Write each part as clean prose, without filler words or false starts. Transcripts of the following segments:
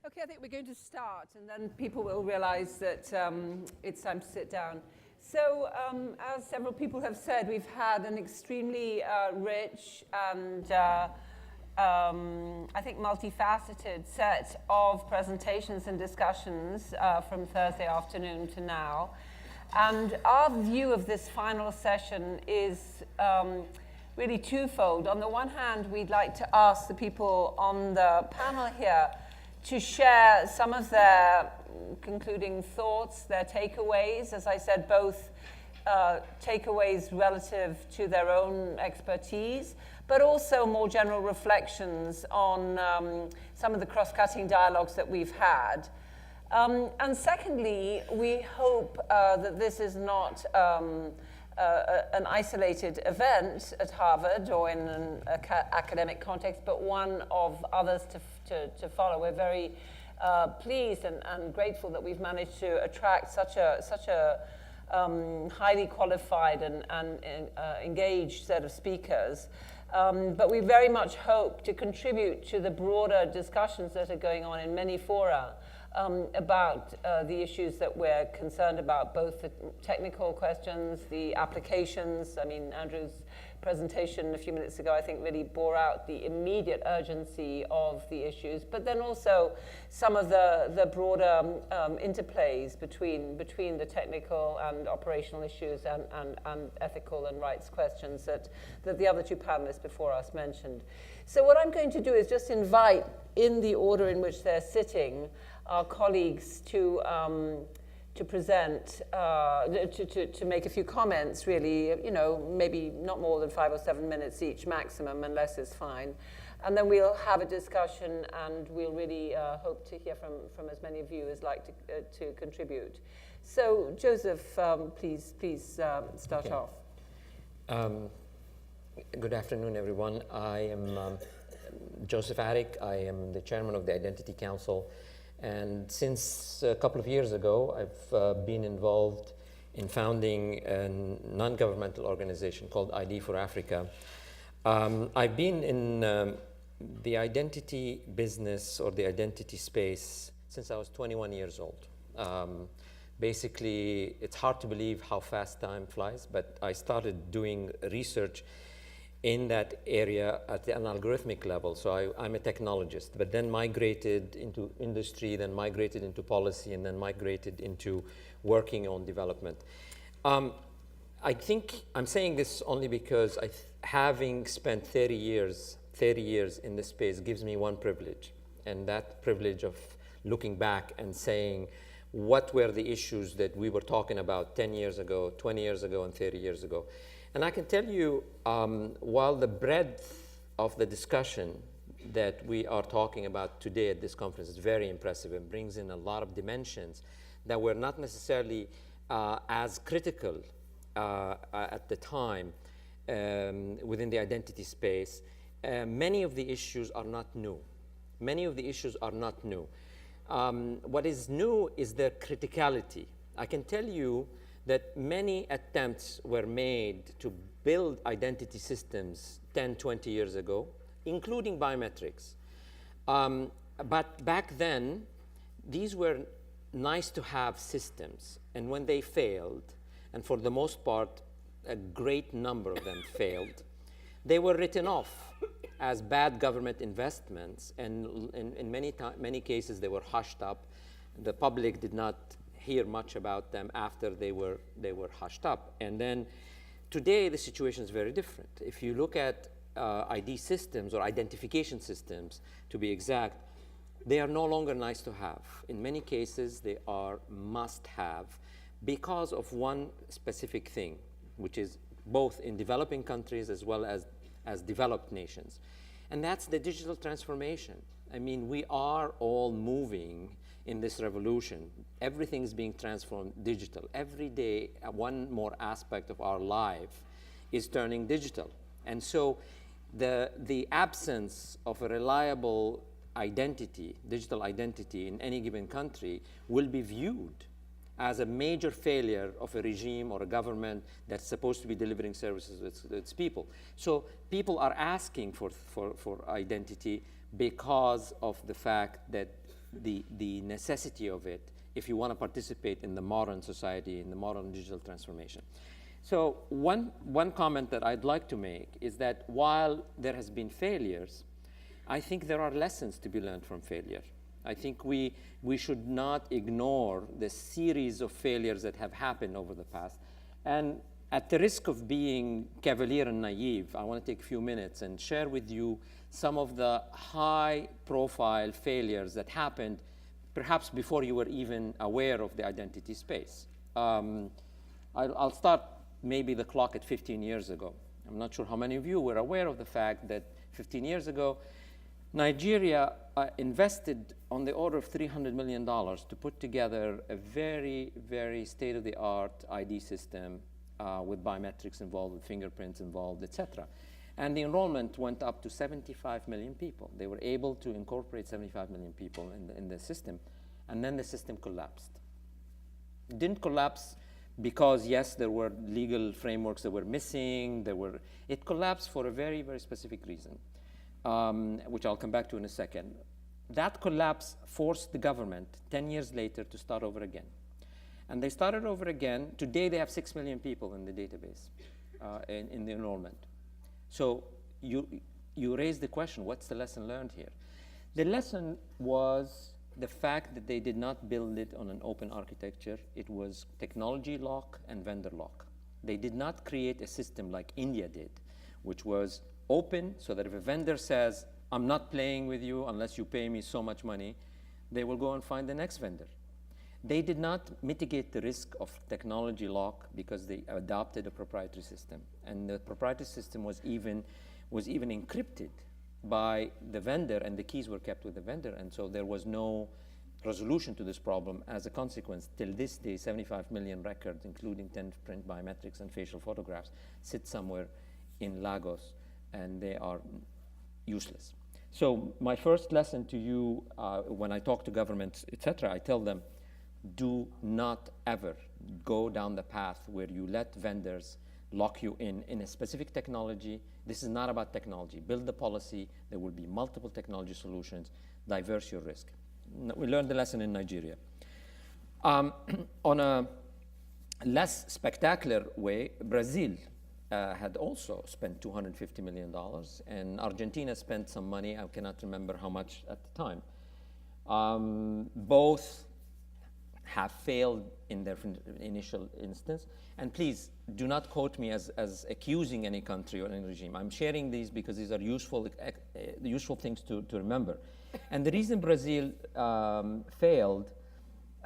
Okay, I think we're going to start, and then people will realize that it's time to sit down. So, as several people have said, we've had an extremely rich and I think multifaceted set of presentations and discussions from Thursday afternoon to now. And our view of this final session is really twofold. On the one hand, we'd like to ask the people on the panel here to share some of their concluding thoughts, their takeaways. As I said, both takeaways relative to their own expertise, but also more general reflections on some of the cross-cutting dialogues that we've had. And secondly, we hope that this is not an isolated event at Harvard or in an academic context, but one of others to follow. We're very pleased and grateful that we've managed to attract such a highly qualified and engaged set of speakers. But we very much hope to contribute to the broader discussions that are going on in many fora about the issues that we're concerned about, both the technical questions, the applications. I mean, Andrew's presentation a few minutes ago, I think, really bore out the immediate urgency of the issues, but then also some of the broader interplays between the technical and operational issues and ethical and rights questions that the other two panelists before us mentioned. So what I'm going to do is just invite, in the order in which they're sitting, our colleagues to present, to make a few comments, really, you know, maybe not more than 5 or 7 minutes each maximum, and less is fine. And then we'll have a discussion, and we'll really hope to hear from as many of you as like to contribute. So, Joseph, please start off. Good afternoon, everyone. I am Joseph Attic. I am the chairman of the Identity Council. And since a couple of years ago, I've been involved in founding a non-governmental organization called ID for Africa. I've been in the identity business or the identity space since I was 21 years old. Basically, it's hard to believe how fast time flies, but I started doing research in that area at an algorithmic level. So I'm a technologist, but then migrated into industry, then migrated into policy, and then migrated into working on development. I think I'm saying this only because having spent 30 years in this space gives me one privilege, and that privilege of looking back and saying, what were the issues that we were talking about 10 years ago, 20 years ago, and 30 years ago? And I can tell you, while the breadth of the discussion that we are talking about today at this conference is very impressive and brings in a lot of dimensions that were not necessarily as critical at the time within the identity space, many of the issues are not new. Many of the issues are not new. What is new is their criticality. I can tell you that many attempts were made to build identity systems 10, 20 years ago, including biometrics. But back then, these were nice to have systems. And when they failed, and for the most part, a great number of them failed, they were written off as bad government investments. And in many cases, they were hushed up. The public did not hear much about them after they were hushed up. And then today the situation is very different. If you look at ID systems or identification systems, to be exact, they are no longer nice to have. In many cases, they are must have because of one specific thing, which is both in developing countries as well as developed nations. And that's the digital transformation. I mean, we are all moving in this revolution. Everything is being transformed digital. Every day, one more aspect of our life is turning digital. And so the absence of a reliable identity, digital identity in any given country will be viewed as a major failure of a regime or a government that's supposed to be delivering services to its people. So people are asking for identity because of the fact that the necessity of it if you want to participate in the modern society, in the modern digital transformation. So one comment that I'd like to make is that while there has been failures, I think there are lessons to be learned from failure. I think we should not ignore the series of failures that have happened over the past. And at the risk of being cavalier and naive, I want to take a few minutes and share with you some of the high-profile failures that happened perhaps before you were even aware of the identity space. I'll start maybe the clock at 15 years ago. I'm not sure how many of you were aware of the fact that 15 years ago, Nigeria invested on the order of $300 million to put together a very, very state-of-the-art ID system with biometrics involved, with fingerprints involved, et cetera. And the enrollment went up to 75 million people. They were able to incorporate 75 million people in the system, and then the system collapsed. It didn't collapse because, yes, there were legal frameworks that were missing. It collapsed for a very, very specific reason, which I'll come back to in a second. That collapse forced the government 10 years later to start over again. And they started over again. Today, they have 6 million people in the database, in the enrollment. So you raise the question, what's the lesson learned here? The lesson was the fact that they did not build it on an open architecture. It was technology lock and vendor lock. They did not create a system like India did, which was open so that if a vendor says, I'm not playing with you unless you pay me so much money, they will go and find the next vendor. They did not mitigate the risk of technology lock because they adopted a proprietary system. And the proprietary system was even encrypted by the vendor, and the keys were kept with the vendor. And so there was no resolution to this problem. As a consequence, till this day, 75 million records, including 10 print biometrics and facial photographs, sit somewhere in Lagos, and they are useless. So my first lesson to you, when I talk to governments, et cetera, I tell them, do not ever go down the path where you let vendors lock you in a specific technology. This is not about technology. Build the policy. There will be multiple technology solutions. Diverse your risk. We learned the lesson in Nigeria. On a less spectacular way, Brazil had also spent $250 million, and Argentina spent some money. I cannot remember how much at the time. Both have failed in their initial instance. And please, do not quote me as accusing any country or any regime. I'm sharing these because these are useful things to remember. And the reason Brazil failed,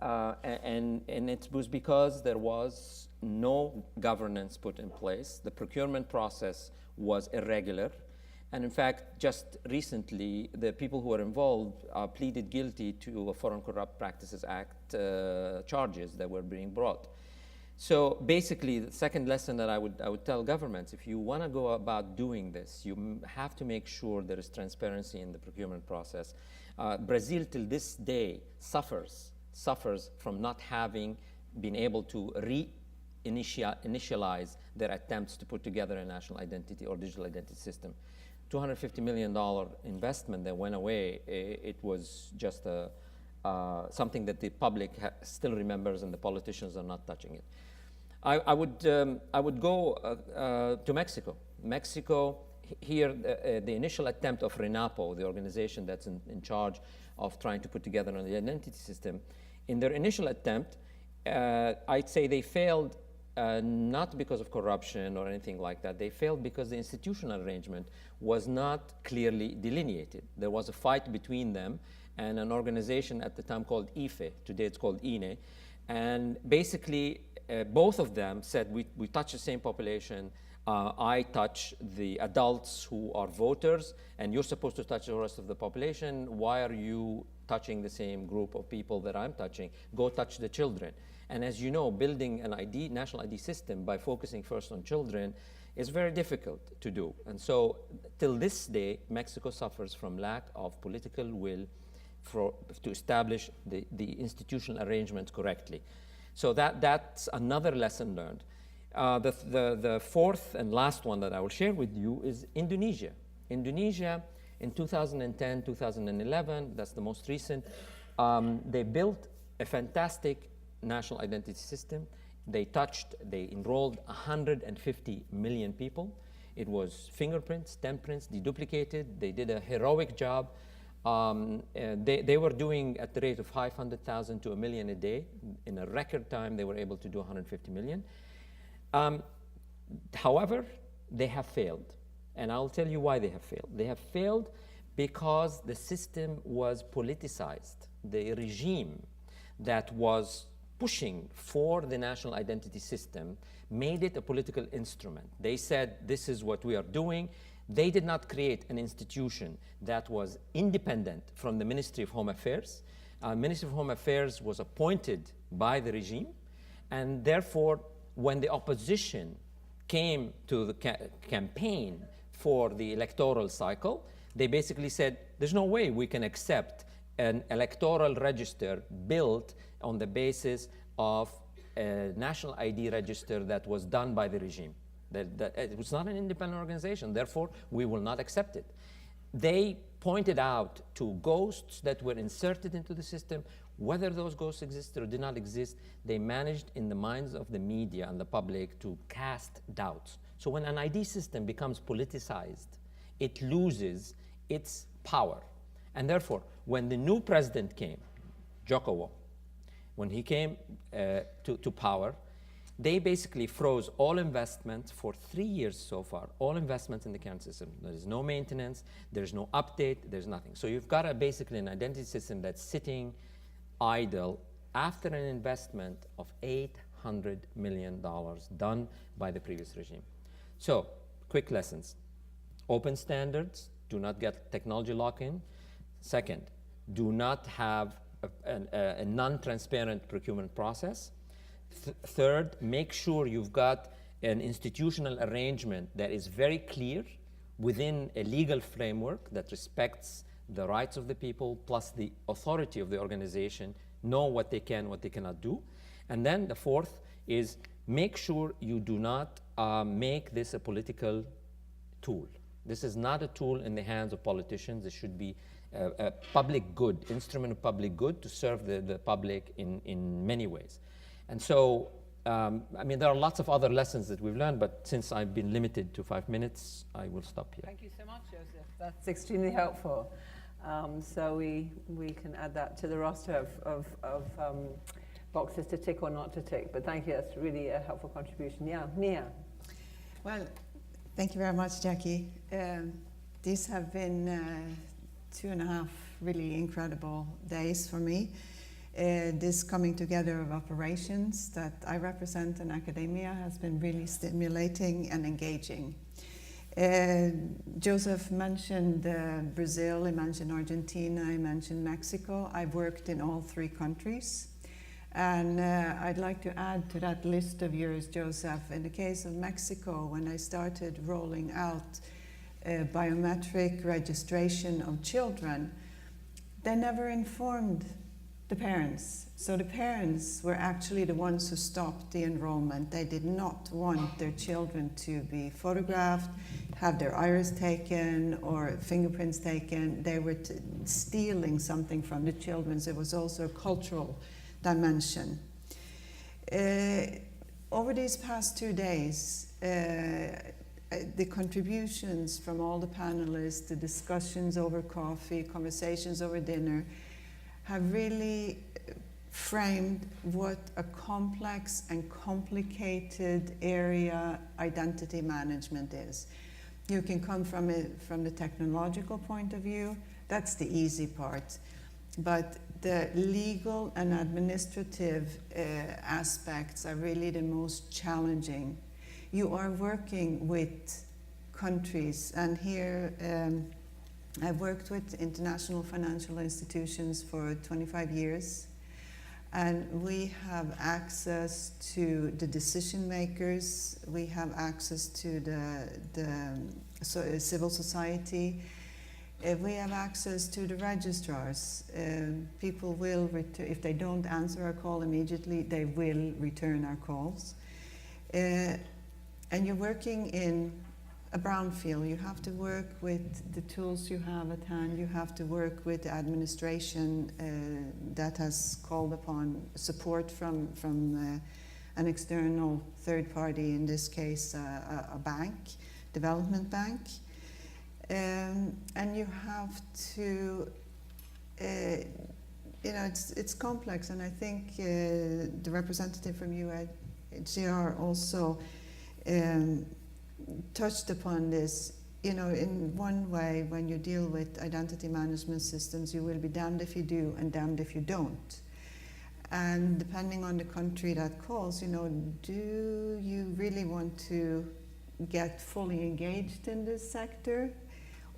and it was because there was no governance put in place. The procurement process was irregular. And in fact, just recently, the people who were involved pleaded guilty to a Foreign Corrupt Practices Act charges that were being brought. So basically, the second lesson that I would tell governments, if you want to go about doing this, you have to make sure there is transparency in the procurement process. Brazil, till this day, suffers from not having been able to initialize their attempts to put together a national identity or digital identity system. $250 million investment that went away, it was just something that the public still remembers and the politicians are not touching it. I would go to Mexico. Mexico, here, the initial attempt of RENAPO, the organization that's in charge of trying to put together an identity system, in their initial attempt, I'd say they failed not because of corruption or anything like that. They failed because the institutional arrangement was not clearly delineated. There was a fight between them and an organization at the time called IFE. Today it's called INE. And basically, both of them said, we touch the same population. I touch the adults who are voters, and you're supposed to touch the rest of the population. Why are you touching the same group of people that I'm touching? Go touch the children. And as you know, building an national ID system by focusing first on children is very difficult to do. And so till this day, Mexico suffers from lack of political will to establish the institutional arrangements correctly. So that's another lesson learned. The fourth and last one that I will share with you is Indonesia. Indonesia in 2010, 2011, that's the most recent, They built a fantastic national identity system. They enrolled 150 million people. It was fingerprints, stem-prints, deduplicated. They did a heroic job. They were doing at the rate of 500,000 to 1 million a day. In a record time, they were able to do 150 million. However, they have failed. And I'll tell you why they have failed. They have failed because the system was politicized. The regime that was pushing for the national identity system made it a political instrument. They said, this is what we are doing. They did not create an institution that was independent from the Ministry of Home Affairs. Ministry of Home Affairs was appointed by the regime, and therefore, when the opposition came to the campaign for the electoral cycle, they basically said, there's no way we can accept an electoral register built on the basis of a national ID register that was done by the regime. That it was not an independent organization, therefore we will not accept it. They pointed out to ghosts that were inserted into the system. Whether those ghosts existed or did not exist, they managed in the minds of the media and the public to cast doubts. So when an ID system becomes politicized, it loses its power. And therefore, when the new president came, Jokowo, when he came to power, they basically froze all investments for 3 years so far, all investments in the current system. There is no maintenance, there's no update, there's nothing. So you've got basically an identity system that's sitting idle after an investment of $800 million done by the previous regime. So, quick lessons. Open standards, do not get technology lock-in. Second, do not have a non-transparent procurement process. Third, make sure you've got an institutional arrangement that is very clear within a legal framework that respects the rights of the people plus the authority of the organization, know what they can, what they cannot do. And then the fourth is make sure you do not make this a political tool. This is not a tool in the hands of politicians. This should be a public good, instrument of public good to serve the public in many ways. And so, I mean, there are lots of other lessons that we've learned, but since I've been limited to 5 minutes, I will stop here. Thank you so much, Joseph. That's extremely helpful. So we can add that to the roster of boxes to tick or not to tick. But thank you, that's really a helpful contribution. Yeah, Mia. Well, thank you very much, Jackie. These have been 2.5 really incredible days for me. This coming together of operations that I represent in academia has been really stimulating and engaging. Joseph mentioned Brazil, he mentioned Argentina, he mentioned Mexico. I've worked in all 3 countries. And I'd like to add to that list of yours, Joseph, in the case of Mexico, when I started rolling out biometric registration of children, they never informed the parents. So the parents were actually the ones who stopped the enrollment. They did not want their children to be photographed, have their iris taken or fingerprints taken. They were stealing something from the children. So it was also a cultural dimension. Over these past 2 days, the contributions from all the panelists, the discussions over coffee, conversations over dinner, have really framed what a complex and complicated area identity management is. You can come from the technological point of view, that's the easy part. But the legal and administrative aspects are really the most challenging. You are working with countries, and here I've worked with international financial institutions for 25 years, and we have access to the decision makers, we have access to the civil society, we have access to the registrars. People will return, if they don't answer our call immediately, they will return our calls. And you're working in a brownfield. You have to work with the tools you have at hand. You have to work with the administration that has called upon support from an external third party, in this case a bank, development bank. And you have to, it's complex, and I think the representative from UNHCR also touched upon this. In one way, when you deal with identity management systems, you will be damned if you do and damned if you don't. And depending on the country that calls, do you really want to get fully engaged in this sector?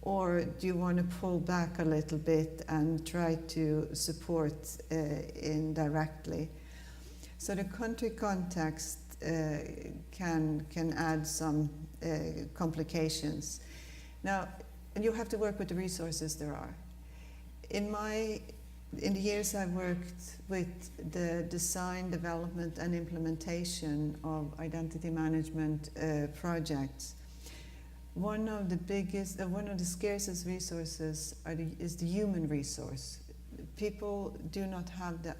Or do you want to pull back a little bit and try to support indirectly? So the country context can add some complications. Now, and you have to work with the resources there are. In the years I've worked with the design, development, and implementation of identity management projects, one of the scarcest resources is the human resource. People do not have the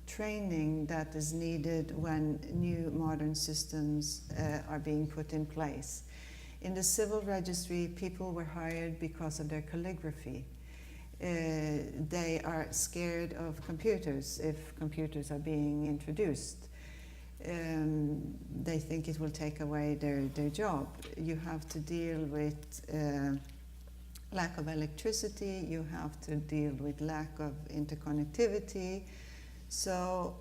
training that is needed when new modern systems are being put in place. In the civil registry, people were hired because of their calligraphy. They are scared of computers if computers are being introduced. They think it will take away their job. You have to deal with lack of electricity, you have to deal with lack of interconnectivity. So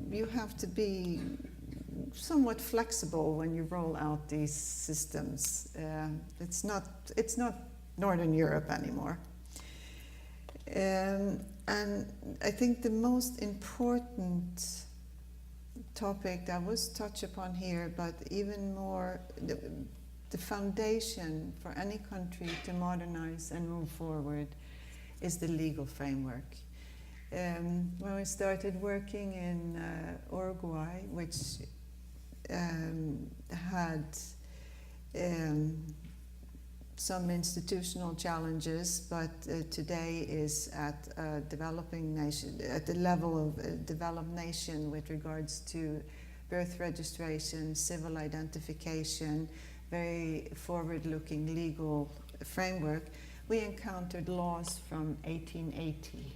you have to be somewhat flexible when you roll out these systems. It's not Northern Europe anymore. And I think the most important topic that was touched upon here, but even more, the foundation for any country to modernize and move forward is the legal framework. When we started working in Uruguay, which had some institutional challenges, but today is at a developing nation, at the level of a developed nation with regards to birth registration, civil identification, very forward-looking legal framework. We encountered laws from 1880.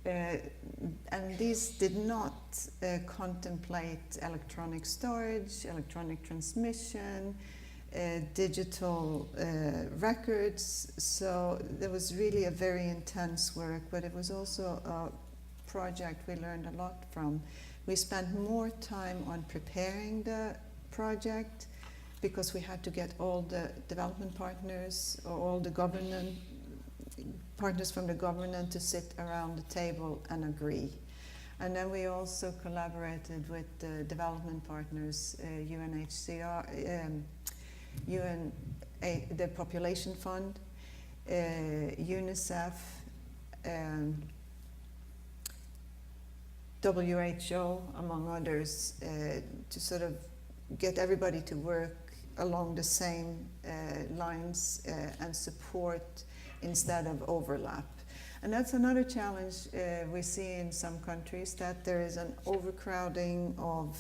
And these did not contemplate electronic storage, electronic transmission, digital records. So there was really a very intense work, but it was also a project we learned a lot from. We spent more time on preparing the project because we had to get all the development partners or all the government partners from the government to sit around the table and agree. And then we also collaborated with the development partners, UNHCR, the Population Fund, UNICEF, WHO, among others, to sort of get everybody to work along the same lines and support instead of overlap. And that's another challenge we see in some countries, that there is an overcrowding of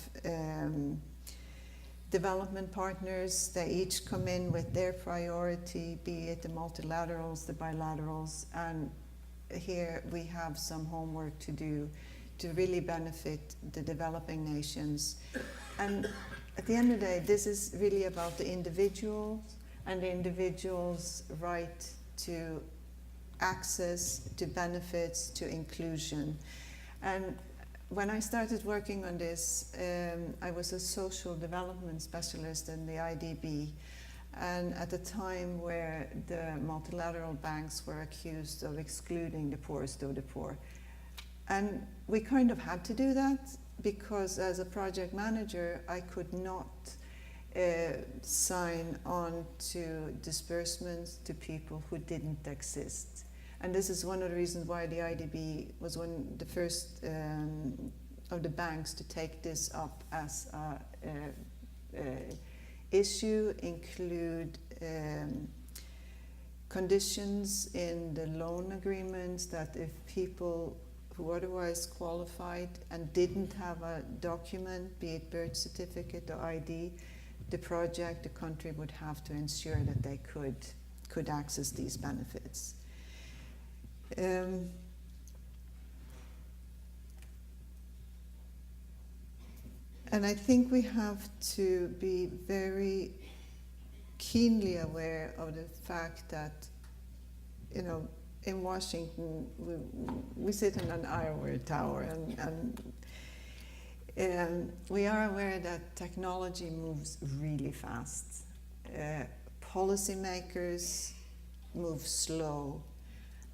development partners. They each come in with their priority, be it the multilaterals, the bilaterals, and here we have some homework to do to really benefit the developing nations. And at the end of the day, this is really about the individual and the individual's right to access, to benefits, to inclusion. And when I started working on this, I was a social development specialist in the IDB, and at a time where the multilateral banks were accused of excluding the poorest of the poor. And we kind of had to do that because as a project manager, I could not sign on to disbursements to people who didn't exist. And this is one of the reasons why the IDB was one of the first of the banks to take this up as a issue include conditions in the loan agreements that if people who otherwise qualified and didn't have a document, be it birth certificate or ID, the country would have to ensure that they could access these benefits. And I think we have to be very keenly aware of the fact that, you know, in Washington, we sit in an ivory tower, and we are aware that technology moves really fast. Policymakers move slow,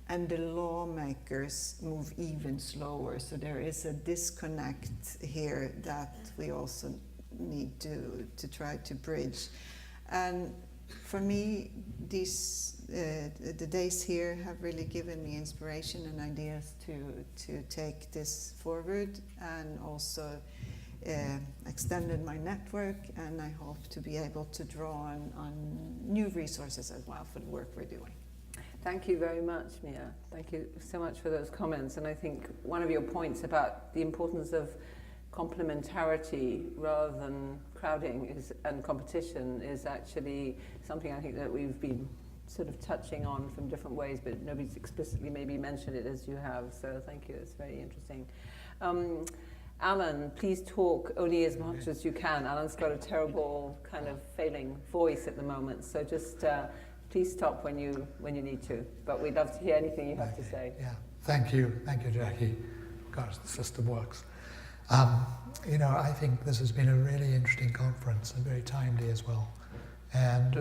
and the lawmakers move even slower. So there is a disconnect here that we also need to try to bridge. And for me, the days here have really given me inspiration and ideas to take this forward, and also extended my network, and I hope to be able to draw on new resources as well for the work we're doing. Thank you very much, Mia. Thank you so much for those comments. And I think one of your points about the importance of complementarity rather than crowding and competition is actually something I think that we've been sort of touching on from different ways, but nobody's explicitly maybe mentioned it as you have. So thank you. It's very interesting. Alan, please talk only as much as you can. Alan's got a terrible kind of failing voice at the moment, so just please stop when you need to. But we'd love to hear anything you have to say. Yeah, thank you, Jackie. Gosh, the system works. You know, I think this has been a really interesting conference and very timely as well. And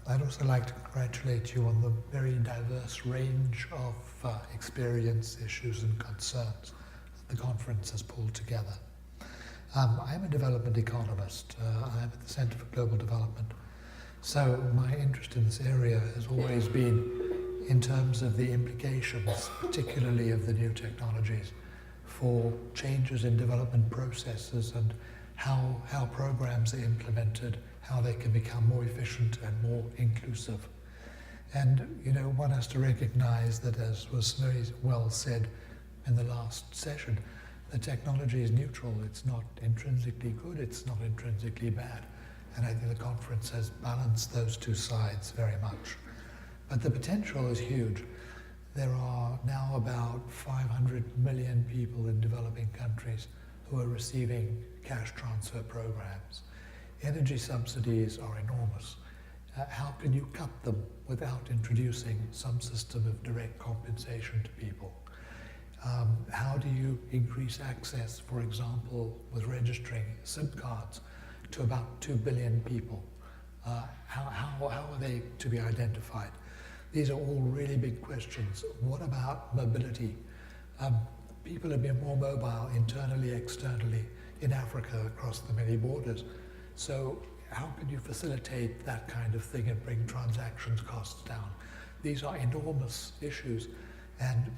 I'd also like to congratulate you on the very diverse range of experience, issues and concerns that the conference has pulled together. I'm a development economist. I'm at the Center for Global Development. So my interest in this area has always been in terms of the implications, particularly of the new technologies, for changes in development processes and how programs are implemented, how they can become more efficient and more inclusive. And, you know, one has to recognize that, as was very well said in the last session, the technology is neutral. It's not intrinsically good, it's not intrinsically bad. And I think the conference has balanced those two sides very much. But the potential is huge. There are now about 500 million people in developing countries who are receiving cash transfer programs. Energy subsidies are enormous. How can you cut them without introducing some system of direct compensation to people? How do you increase access, for example, with registering SIM cards to about 2 billion people? How are they to be identified? These are all really big questions. What about mobility? People have been more mobile internally, externally, in Africa across the many borders. So how can you facilitate that kind of thing and bring transactions costs down? These are enormous issues, and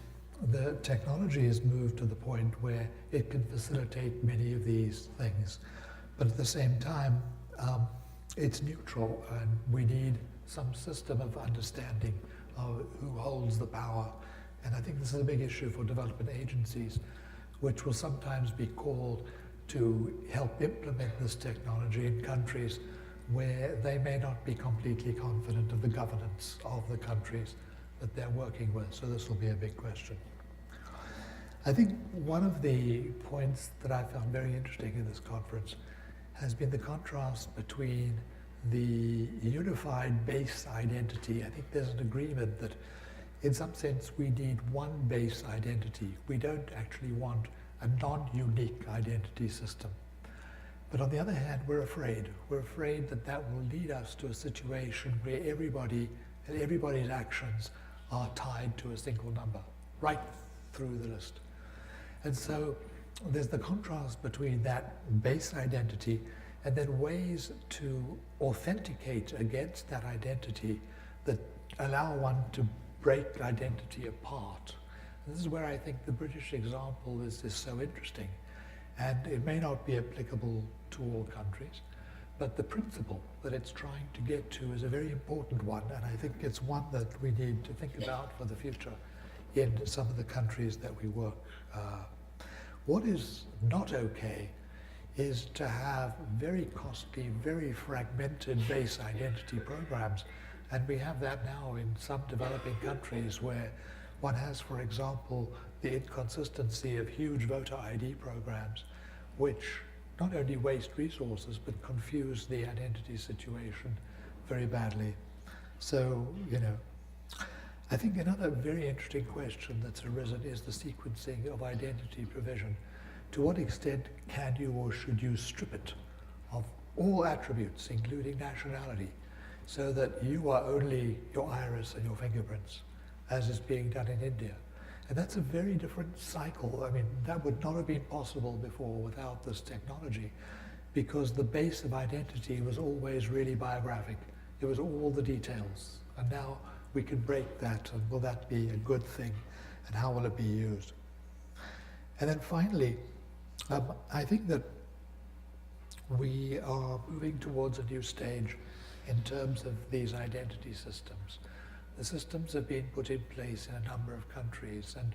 the technology has moved to the point where it can facilitate many of these things. But at the same time, it's neutral, and we need some system of understanding of who holds the power. And I think this is a big issue for development agencies, which will sometimes be called to help implement this technology in countries where they may not be completely confident of the governance of the countries that they're working with. So this will be a big question. I think one of the points that I found very interesting in this conference has been the contrast between the unified base identity. I think there's an agreement that in some sense we need one base identity. We don't actually want a non-unique identity system. But on the other hand, we're afraid. We're afraid that that will lead us to a situation where everybody's actions are tied to a single number, right through the list. And so there's the contrast between that base identity and then ways to authenticate against that identity that allow one to break identity apart. And this is where I think the British example is so interesting. And it may not be applicable to all countries, But the principle that it's trying to get to is a very important one, and I think it's one that we need to think about for the future in some of the countries that we work. What is not okay is to have very costly, very fragmented base identity programs. And we have that now in some developing countries where one has, for example, the inconsistency of huge voter ID programs, which not only waste resources, but confuse the identity situation very badly. So, you know, I think another very interesting question that's arisen is the sequencing of identity provision. To what extent can you or should you strip it of all attributes, including nationality, so that you are only your iris and your fingerprints, as is being done in India? And that's a very different cycle. I mean, that would not have been possible before without this technology, because the base of identity was always really biographic. It was all the details. And now we can break that, and will that be a good thing? And how will it be used? And then finally, I think that we are moving towards a new stage in terms of these identity systems. The systems have been put in place in a number of countries, and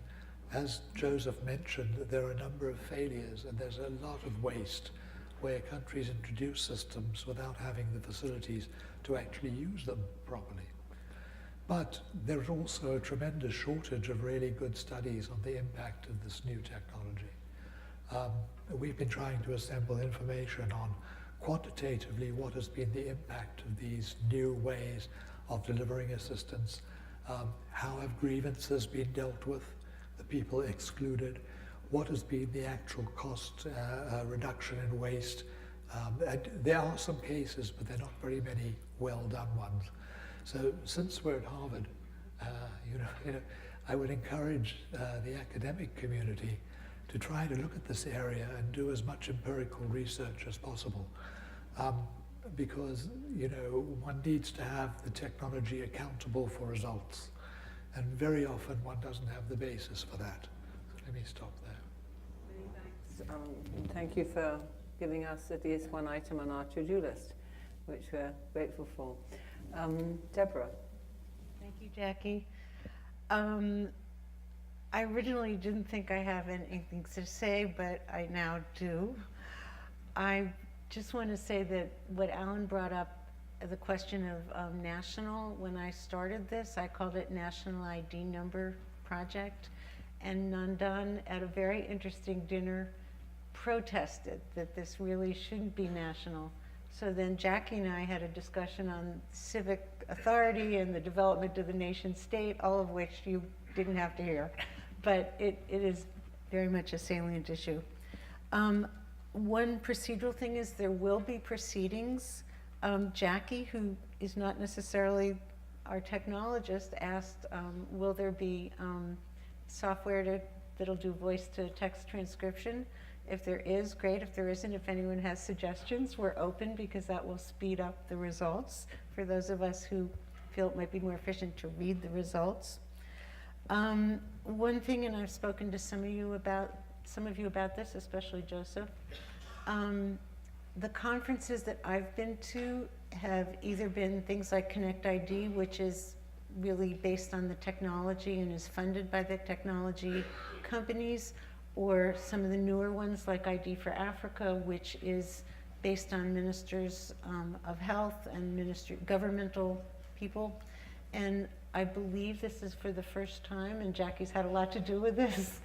as Joseph mentioned, there are a number of failures, and there's a lot of waste where countries introduce systems without having the facilities to actually use them properly. But there's also a tremendous shortage of really good studies on the impact of this new technology. We've been trying to assemble information on quantitatively what has been the impact of these new ways of delivering assistance. How have grievances been dealt with, the people excluded? What has been the actual cost reduction in waste? And there are some cases, but they're not very many well-done ones. So since we're at Harvard, I would encourage the academic community to try to look at this area and do as much empirical research as possible. Because, you know, one needs to have the technology accountable for results. And very often one doesn't have the basis for that. Let me stop there. Many thanks. Thank you for giving us at least one item on our to-do list, which we're grateful for. Deborah. Thank you, Jackie. I originally didn't think I have anything to say, but I now do. I just want to say that what Alan brought up, the question of national, when I started this, I called it National ID Number Project. And Nandan, at a very interesting dinner, protested that this really shouldn't be national. So then Jackie and I had a discussion on civic authority and the development of the nation state, all of which you didn't have to hear. But it is very much a salient issue. One procedural thing is there will be proceedings. Jackie, who is not necessarily our technologist, asked, will there be software that'll do voice-to-text transcription? If there is, great. If there isn't, if anyone has suggestions, we're open, because that will speed up the results for those of us who feel it might be more efficient to read the results. One thing, and I've spoken to some of you about this, especially Joseph, the conferences that I've been to have either been things like Connect ID, which is really based on the technology and is funded by the technology companies, or some of the newer ones like ID for Africa, which is based on ministers of health and governmental people. And I believe this is for the first time, and Jackie's had a lot to do with this,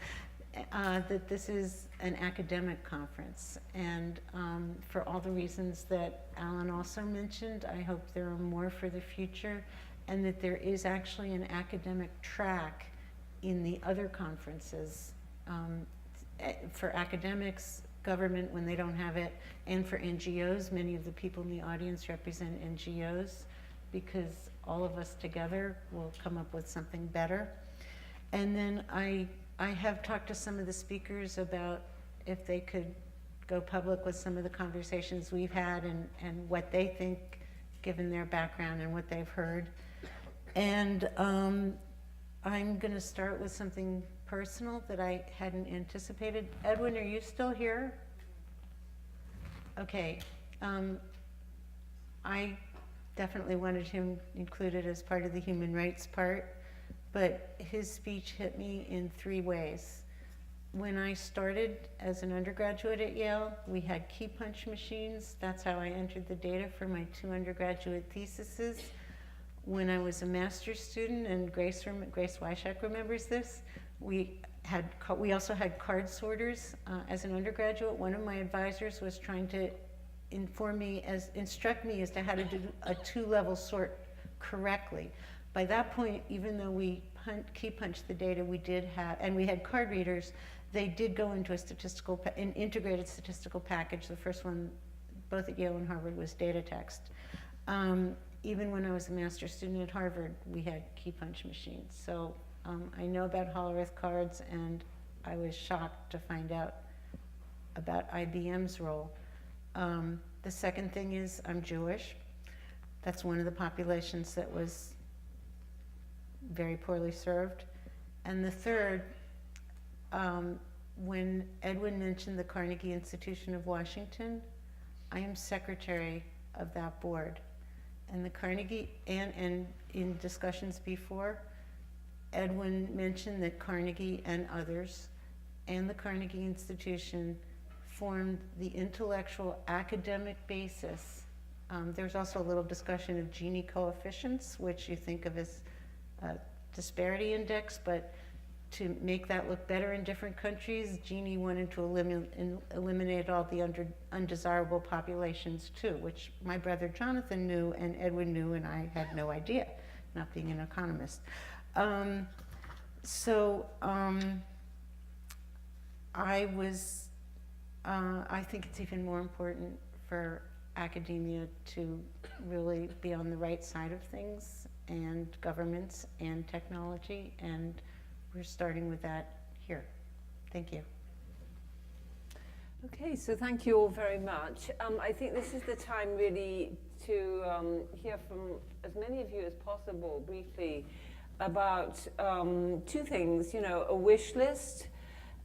that this is an academic conference. And for all the reasons that Alan also mentioned, I hope there are more for the future, and that there is actually an academic track in the other conferences for academics, government when they don't have it, and for NGOs. Many of the people in the audience represent NGOs, because all of us together will come up with something better. And then I have talked to some of the speakers about if they could go public with some of the conversations we've had and what they think, given their background and what they've heard. And I'm going to start with something personal that I hadn't anticipated. Edwin, are you still here? Okay. I definitely wanted him included as part of the human rights part, but his speech hit me in 3 ways. When I started as an undergraduate at Yale, we had key punch machines. That's how I entered the data for my 2 undergraduate theses. When I was a master's student, and Grace Wyshak remembers this, we also had card sorters. As an undergraduate, one of my advisors was trying to instruct me as to how to do a 2-level sort correctly. By that point, even though we key punched the data, we did have, and we had card readers, they did go into an integrated statistical package. The first one, both at Yale and Harvard, was data text. Even when I was a master's student at Harvard, we had key punch machines. So I know about Hollow Earth cards, and I was shocked to find out about IBM's role. The second thing is I'm Jewish. That's one of the populations that was very poorly served. And the third, when Edwin mentioned the Carnegie Institution of Washington, I am secretary of that board. And the Carnegie, and in discussions before, Edwin mentioned that Carnegie and others, and the Carnegie Institution, formed the intellectual academic basis. There's also a little discussion of Gini coefficients, which you think of as a disparity index, but to make that look better in different countries, Gini wanted to eliminate all the undesirable populations too, which my brother Jonathan knew and Edwin knew, and I had no idea, not being an economist. I think it's even more important for academia to really be on the right side of things, and governments and technology, and we're starting with that here. Thank you. Okay, so thank you all very much. I think this is the time really to hear from as many of you as possible briefly about 2 things, a wish list.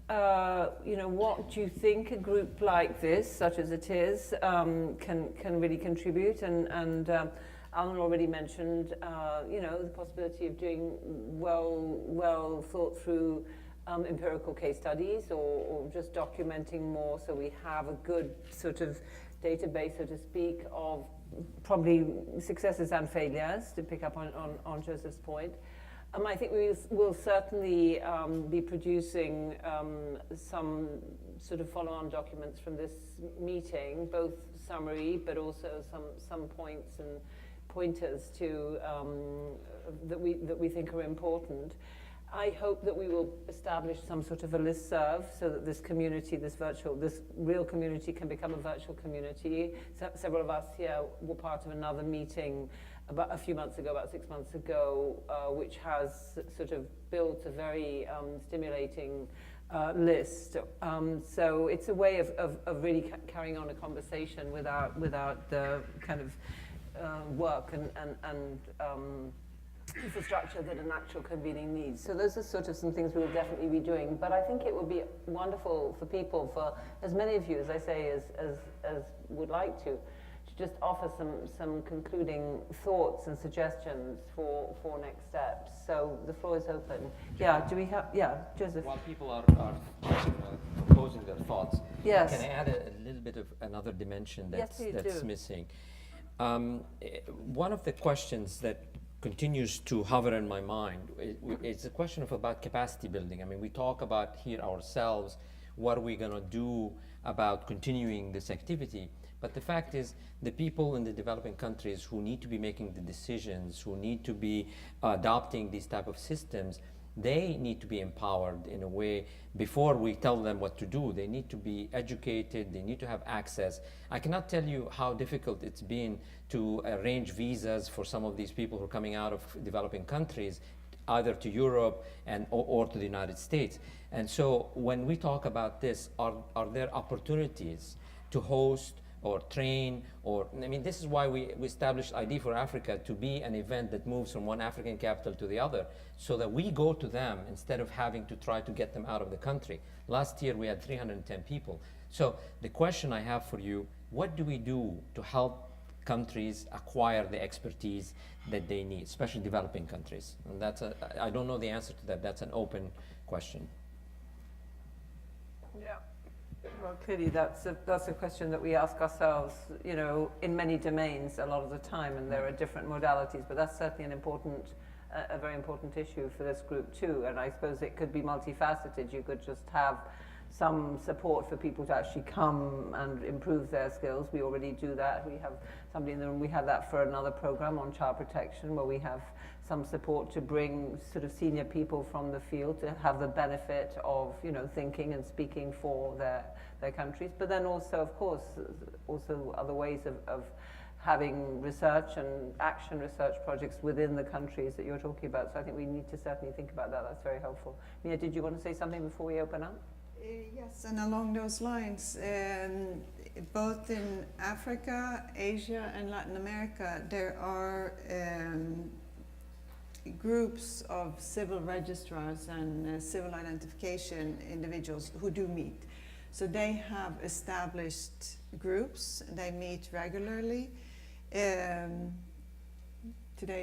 What do you think a group like this, such as it is, can really contribute? And Alan already mentioned, the possibility of doing well thought through empirical case studies, or just documenting more, so we have a good sort of database, so to speak, of probably successes and failures, to pick up on Joseph's point. I think we will certainly be producing some sort of follow-on documents from this meeting, both summary, but also some points and pointers to that we think are important. I hope that we will establish some sort of a listserv so that this community, this real community, can become a virtual community. Several of us here were part of another meeting about 6 months ago, which has sort of built a very stimulating list. So it's a way of really carrying on a conversation without the kind of work and infrastructure that an actual convening needs. So those are sort of some things we will definitely be doing. But I think it would be wonderful for people, for as many of you, as I say, as would like to just offer some concluding thoughts and suggestions for next steps. So the floor is open. Yeah, do we have, Joseph? While people are proposing their thoughts, yes. Can I add a little bit of another dimension that's missing? One of the questions that continues to hover in my mind, it's a question about capacity building. I mean, we talk about here ourselves, what are we going to do about continuing this activity? But the fact is, the people in the developing countries who need to be making the decisions, who need to be adopting these type of systems, they need to be empowered in a way before we tell them what to do. They need to be educated, they need to have access. I cannot tell you how difficult it's been to arrange visas for some of these people who are coming out of developing countries, either to Europe or to the United States. And so when we talk about this, are there opportunities to host or train, this is why we established ID for Africa to be an event that moves from one African capital to the other, so that we go to them instead of having to try to get them out of the country. Last year we had 310 people. So the question I have for you, what do we do to help countries acquire the expertise that they need, especially developing countries. And I don't know the answer to that. That's an open question. Yeah. Well, clearly that's a question that we ask ourselves, you know, in many domains a lot of the time, and there are different modalities, but that's certainly a very important issue for this group too. And I suppose it could be multifaceted. You could just have some support for people to actually come and improve their skills. We already do that. We have somebody in the room. We had that for another program on child protection, where we have some support to bring sort of senior people from the field to have the benefit of, you know, thinking and speaking for their countries. But then also, of course, also other ways of having research and action research projects within the countries that you're talking about. So I think we need to certainly think about that. That's very helpful. Mia, did you want to say something before we open up? Yes, and along those lines, both in Africa, Asia, and Latin America, there are groups of civil registrars and civil identification individuals who do meet. So they have established groups. They meet regularly. Today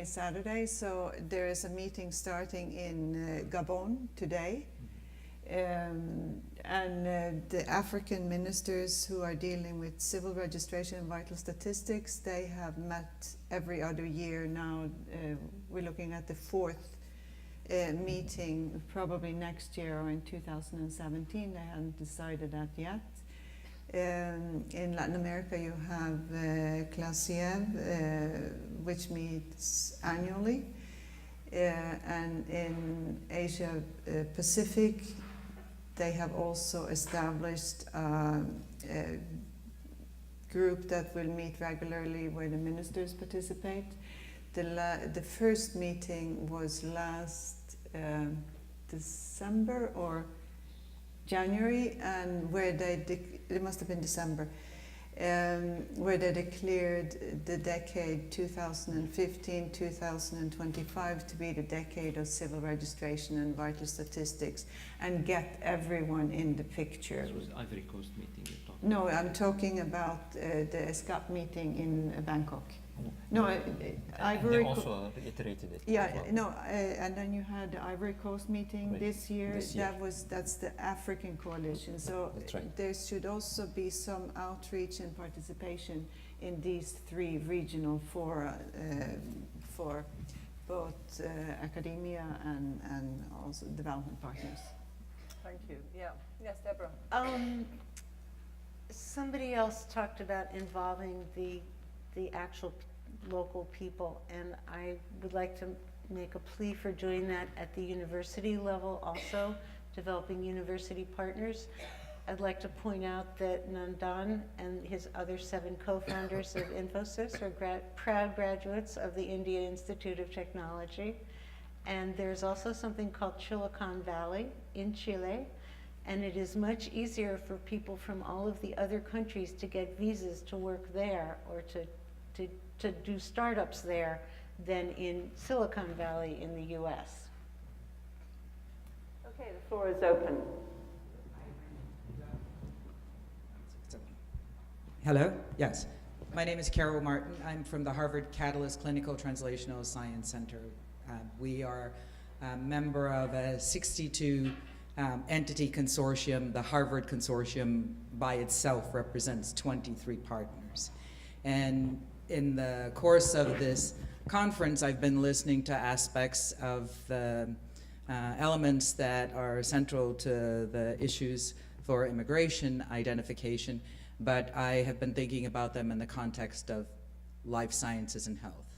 is Saturday, so there is a meeting starting in Gabon today. The African ministers who are dealing with civil registration and vital statistics, they have met every other year now. We're looking at the fourth meeting, probably next year or in 2017. They haven't decided that yet. In Latin America, you have CLASIEV, which meets annually. And in Asia Pacific, they have also established a group that will meet regularly where the ministers participate. The first meeting was last December or January, and where it must have been December, where they declared the decade 2015-2025 to be the decade of civil registration and vital statistics, and get everyone in the picture. This was Ivory Coast meeting you're talking No, I'm talking about the ESCAP meeting in Bangkok. No, Ivory They also reiterated it. Yeah, as well. no, and then you had the Ivory Coast meeting Right. this year. This year. That's the African coalition. So That's right. there should also be some outreach and participation in these three regional fora for both academia and also development partners. Thank you. Yeah. Yes, Deborah. Somebody else talked about involving the actual local people, and I would like to make a plea for doing that at the university level also, developing university partners. I'd like to point out that Nandan and his other 7 co-founders of Infosys are proud graduates of the India Institute of Technology. And there's also something called Silicon Valley in Chile, and it is much easier for people from all of the other countries to get visas to work there or to do startups there than in Silicon Valley in the US. Okay, the floor is open. Hello, yes. My name is Carol Martin. I'm from the Harvard Catalyst Clinical Translational Science Center. We are a member of a 62 entity consortium. The Harvard Consortium by itself represents 23 partners. And in the course of this conference, I've been listening to aspects of the elements that are central to the issues for immigration identification, but I have been thinking about them in the context of life sciences and health.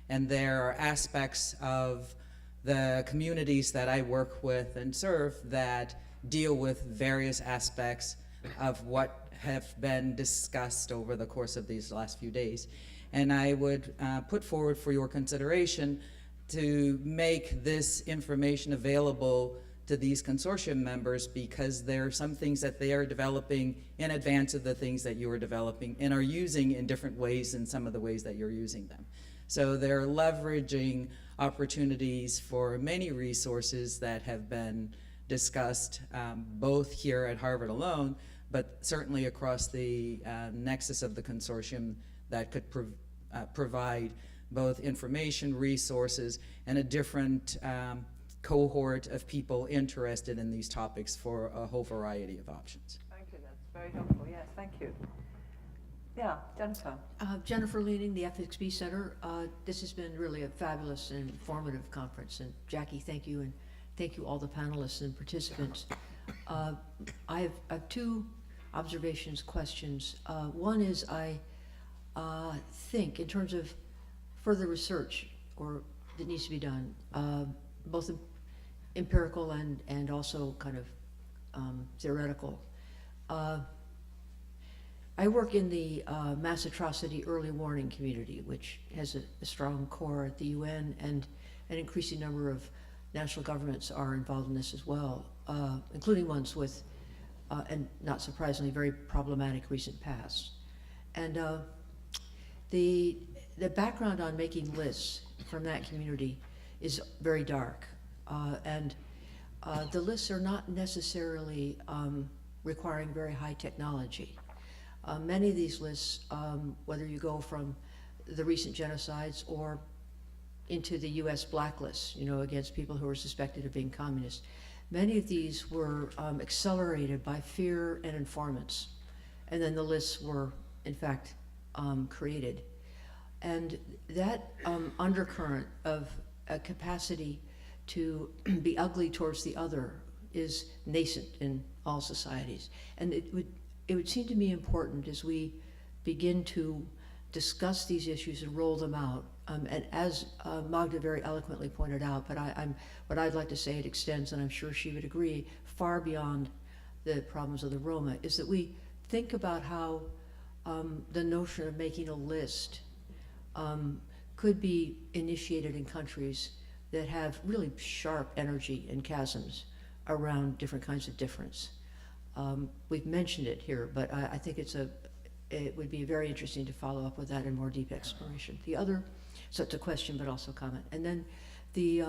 And there are aspects of the communities that I work with and serve that deal with various aspects of what have been discussed over the course of these last few days. And I would put forward for your consideration to make this information available to these consortium members, because there are some things that they are developing in advance of the things that you are developing and are using in different ways than some of the ways that you're using them. So they're leveraging opportunities for many resources that have been discussed, both here at Harvard alone, but certainly across the nexus of the consortium that could provide both information, resources, and a different cohort of people interested in these topics for a whole variety of options. Thank you, that's very helpful. Yes, thank you. Yeah, Jennifer. Jennifer Leaning, the FXB Center. This has been really a fabulous and informative conference. And Jackie, thank you, and thank you all the panelists and participants. I have two observations, questions. One is I think in terms of further research that needs to be done, both empirical and also kind of theoretical. I work in the mass atrocity early warning community, which has a strong core at the UN, and an increasing number of national governments are involved in this as well, including ones with, and not surprisingly, very problematic recent past. And the background on making lists from that community is very dark, and the lists are not necessarily requiring very high technology. Many of these lists, whether you go from the recent genocides or into the US blacklist, against people who are suspected of being communist, many of these were accelerated by fear and informants. And then the lists were, in fact, created. And that undercurrent of a capacity to be ugly towards the other is nascent in all societies. And it would seem to me important as we begin to discuss these issues and roll them out. And as Magda very eloquently pointed out, but what I'd like to say, it extends, and I'm sure she would agree, far beyond the problems of the Roma, is that we think about how the notion of making a list could be initiated in countries that have really sharp energy and chasms around different kinds of difference. We've mentioned it here, but I think it would be very interesting to follow up with that in more deep exploration. So it's a question, but also comment. And then the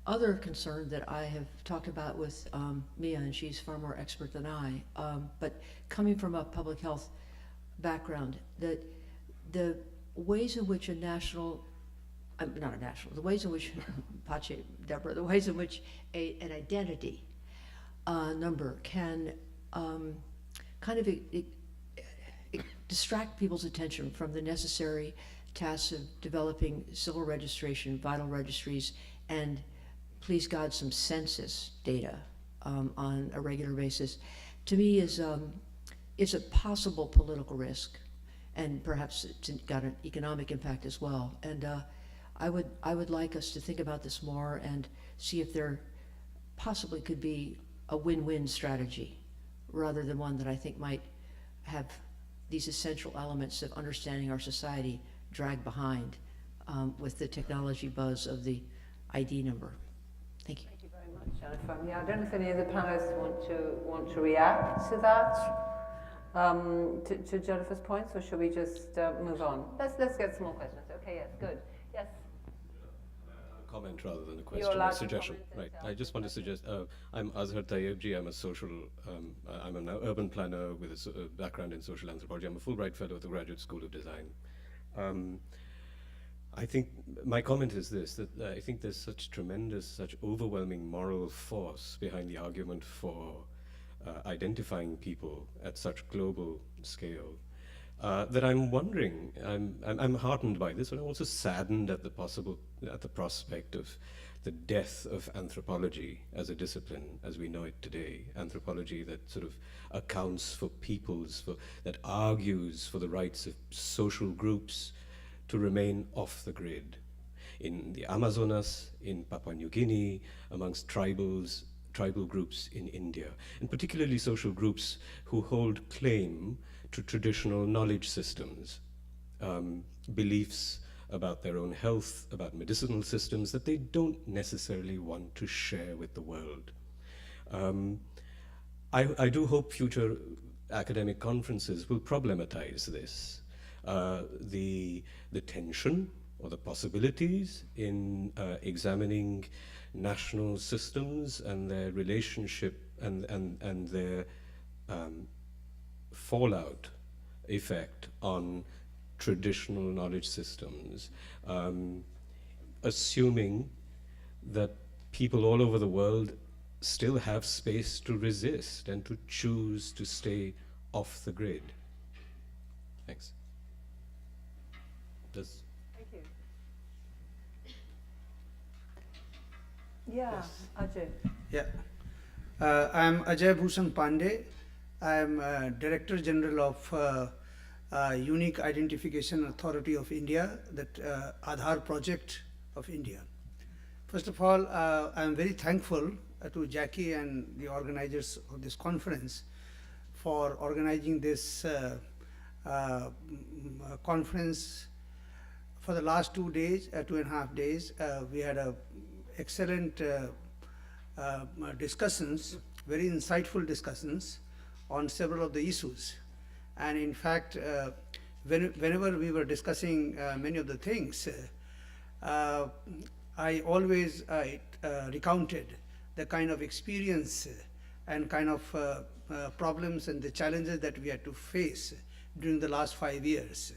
other concern that I have talked about with Mia, and she's far more expert than I, but coming from a public health background, that the ways in which the ways in which, Pache, Deborah, the ways in which an identity number can kind of distract people's attention from the necessary tasks of developing civil registration, vital registries, and please God, some census data on a regular basis, to me is a possible political risk, and perhaps it's got an economic impact as well. And I would like us to think about this more and see if there possibly could be a win-win strategy rather than one that I think might have these essential elements of understanding our society dragged behind with the technology buzz of the ID number. Thank you. Thank you very much, Jennifer. Yeah, I don't know if any of the panelists want to react to that, to Jennifer's points, or should we just move on? Let's get some more questions. Okay, yes, good. Yes. Comment rather than a question or suggestion. Right. I just want to suggest, I'm Azhar Tayyibji. I'm a social, I'm an urban planner with a background in social anthropology. I'm a Fulbright Fellow at the Graduate School of Design. I think my comment is this, that I think there's such overwhelming moral force behind the argument for identifying people at such global scale. That I'm wondering, I'm heartened by this, but I'm also saddened at the prospect of the death of anthropology as a discipline as we know it today. Anthropology that sort of accounts for peoples, that argues for the rights of social groups to remain off the grid. In the Amazonas, in Papua New Guinea, amongst tribal groups in India, and particularly social groups who hold claim to traditional knowledge systems, beliefs about their own health, about medicinal systems that they don't necessarily want to share with the world. I do hope future academic conferences will problematize this, the tension or the possibilities in examining national systems and their relationship and their fallout effect on traditional knowledge systems, assuming that people all over the world still have space to resist and to choose to stay off the grid. Thanks. Thank you. Yeah, Ajay. Yeah. I'm Ajay Bhushan Pandey. I'm Director General of Unique Identification Authority of India, that Aadhaar project of India. First of all, I'm very thankful to Jackie and the organizers of this conference for organizing this conference for the last 2 days, 2.5 days. We had a excellent discussions, very insightful discussions on several of the issues. And in fact, whenever we were discussing many of the things, I always recounted the kind of experience and kind of problems and the challenges that we had to face during the last 5 years.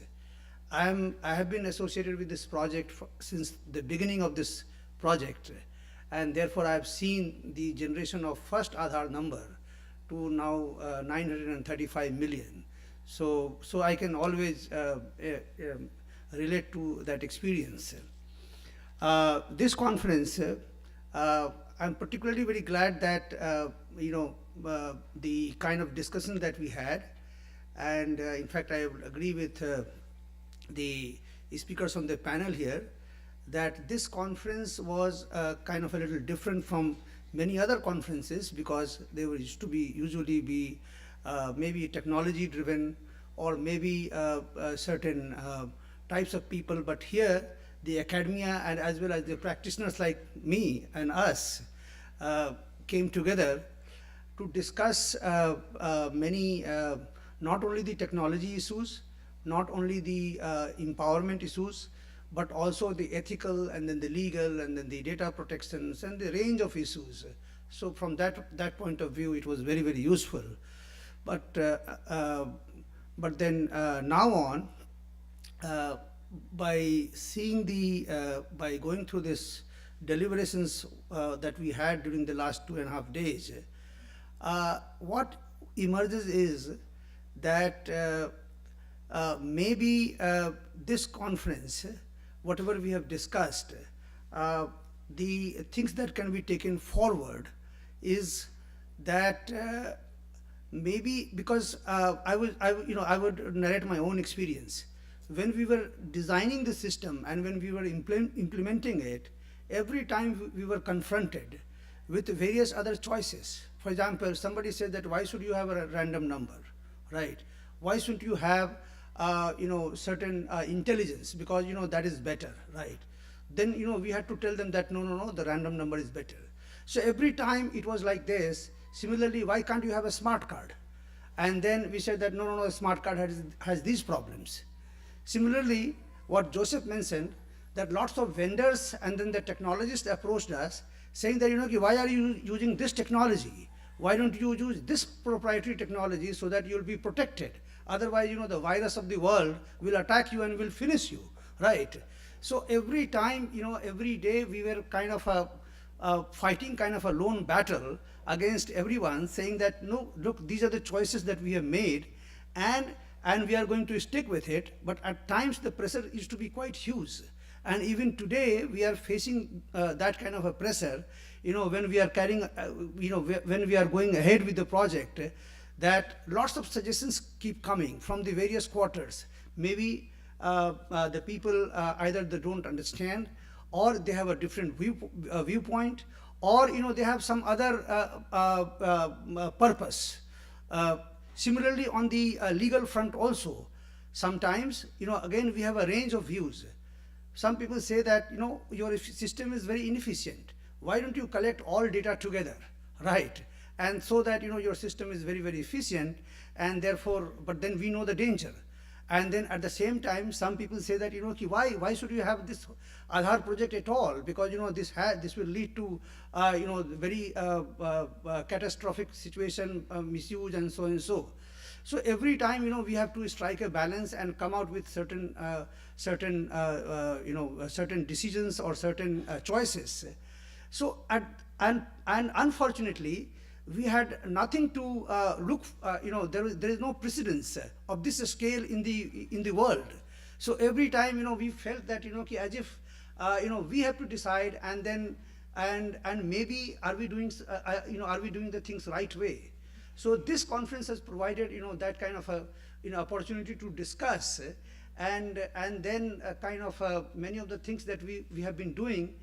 I have been associated with this project since the beginning of this project, and therefore I have seen the generation of first Aadhaar number to now 935 million. So I can always relate to that experience. This conference, I'm particularly very glad that the kind of discussion that we had, and in fact I would agree with the speakers on the panel here, that this conference was kind of a little different from many other conferences, because they were usually be maybe technology driven, or maybe certain types of people. But here the academia and as well as the practitioners like me and us came together to discuss many, not only the technology issues, not only the empowerment issues, but also the ethical, and then the legal, and then the data protections, and the range of issues. So from that point of view, it was very, very useful. But then now on, by seeing by going through this deliberations that we had during the last 2.5 days, what emerges is that maybe this conference, whatever we have discussed, the things that can be taken forward is that maybe, because I would narrate my own experience. When we were designing the system and when we were implementing it, every time we were confronted with various other choices. For example, somebody said that why should you have a random number, right? Why shouldn't you have certain intelligence, because that is better, right? Then we had to tell them that no, the random number is better. So every time it was like this. Similarly, why can't you have a smart card? And then we said that no, a smart card has these problems. Similarly, what Joseph mentioned, that lots of vendors and then the technologists approached us saying that why are you using this technology? Why don't you use this proprietary technology so that you'll be protected? Otherwise, the virus of the world will attack you and will finish you, right? So every time, every day we were kind of fighting kind of a lone battle against everyone, saying that no, look, these are the choices that we have made, and we are going to stick with it. But at times the pressure used to be quite huge, and even today we are facing that kind of a pressure. When we are carrying, when we are going ahead with the project, that lots of suggestions keep coming from the various quarters. Maybe the people either they don't understand, or they have a different viewpoint, or they have some other purpose. Similarly, on the legal front also, sometimes again we have a range of views. Some people say that your system is very inefficient. Why don't you collect all data together, right? And so that your system is very, very efficient, and therefore, but then we know the danger. And then at the same time, some people say that why should you have this Aadhaar project at all? Because this will lead to very catastrophic situation, misuse, and so and so. So every time, we have to strike a balance and come out with certain decisions or certain choices. So and unfortunately, we had nothing to look. There is no precedence of this scale in the world. So every time, we felt that as if we have to decide, and then and maybe are we doing the things right way. So this conference has provided that kind of a opportunity to discuss, and then many of the things that we have been doing,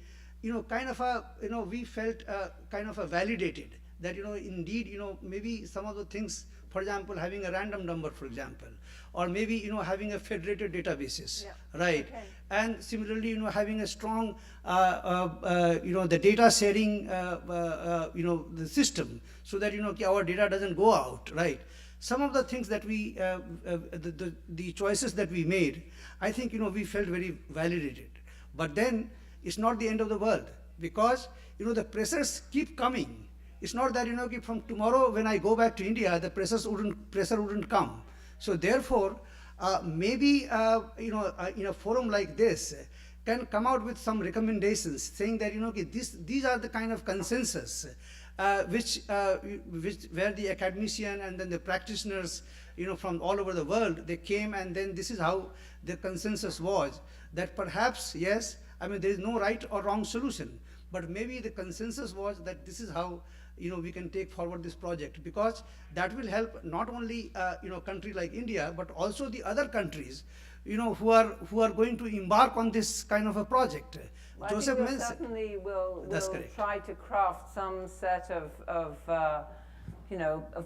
we felt kind of validated that indeed maybe some of the things, for example, having a random number, for example, or maybe having a federated databases, right? Okay. And similarly, having a strong the data sharing the system, so that our data doesn't go out, right? Some of the things that we the choices that we made, I think we felt very validated. But then it's not the end of the world, because the pressures keep coming. It's not that from tomorrow when I go back to India, the pressure wouldn't come. So therefore, maybe in a forum like this can come out with some recommendations, saying that these are the kind of consensus which where the academician and then the practitioners from all over the world, they came, and then this is how the consensus was, that perhaps yes, I mean there is no right or wrong solution, but maybe the consensus was that this is how we can take forward this project, because that will help not only a country like India, but also the other countries who are going to embark on this kind of a project. Well, Joseph I think we mentioned. certainly will correct. try to craft some set of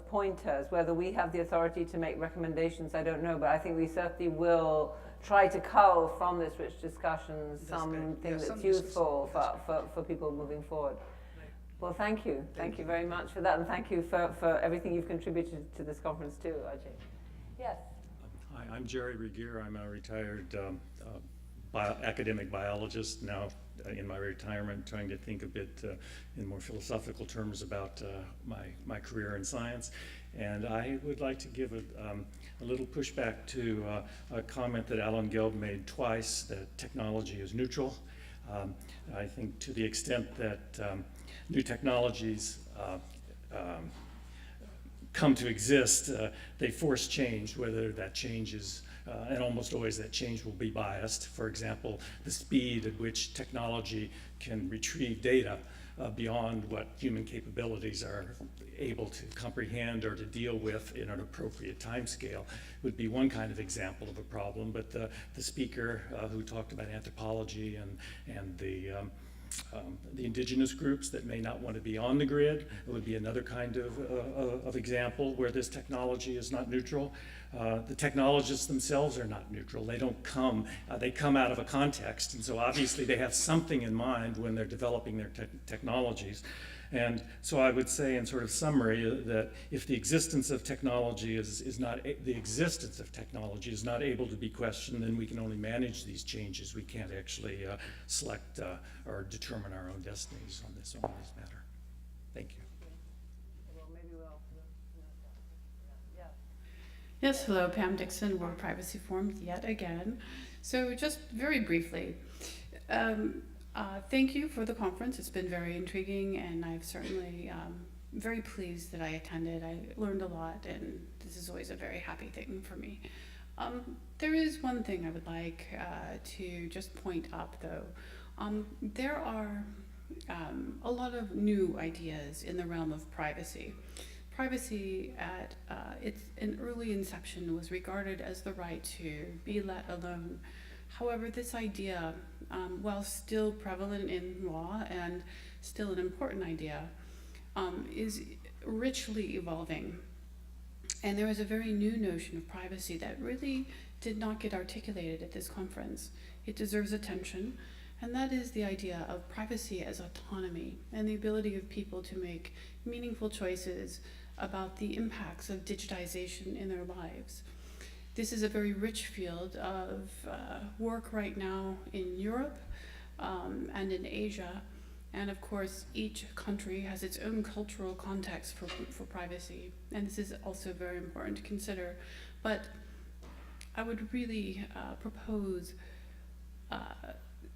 pointers. Whether we have the authority to make recommendations, I don't know, but I think we certainly will try to cull from this rich discussion something that's useful for people moving forward. Well, thank you. Thank you very much for that, and thank you for everything you've contributed to this conference too, Ajay. Yes? Hi, I'm Jerry Regier. I'm a retired academic biologist, now in my retirement, trying to think a bit in more philosophical terms about my career in science. And I would like to give a little pushback to a comment that Alan Gelb made twice, that technology is neutral. I think to the extent that new technologies come to exist, they force change, whether that change is, and almost always that change will be biased. For example, the speed at which technology can retrieve data beyond what human capabilities are able to comprehend or to deal with in an appropriate time scale would be one kind of example of a problem. But the speaker who talked about anthropology and the indigenous groups that may not want to be on the grid, it would be another kind of example where this technology is not neutral. The technologists themselves are not neutral. They don't come, they come out of a context, and so obviously they have something in mind when they're developing their technologies. And so I would say in sort of summary that if the existence of technology is not able to be questioned, then we can only manage these changes. We can't actually select or determine our own destinies on this matter. Thank you. Well, maybe we'll. Yeah. Yes, hello, Pam Dixon, World Privacy Forum yet again. So just very briefly, thank you for the conference. It's been very intriguing, and I've certainly very pleased that I attended. I learned a lot, and this is always a very happy thing for me. There is one thing I would like to just point up, though. There are a lot of new ideas in the realm of privacy. Privacy at its an early inception was regarded as the right to be let alone. However, this idea, while still prevalent in law and still an important idea, is richly evolving. And there is a very new notion of privacy that really did not get articulated at this conference. It deserves attention, and that is the idea of privacy as autonomy and the ability of people to make meaningful choices about the impacts of digitization in their lives. This is a very rich field of work right now in Europe and in Asia, And of course, each country has its own cultural context for privacy, and this is also very important to consider. But I would really propose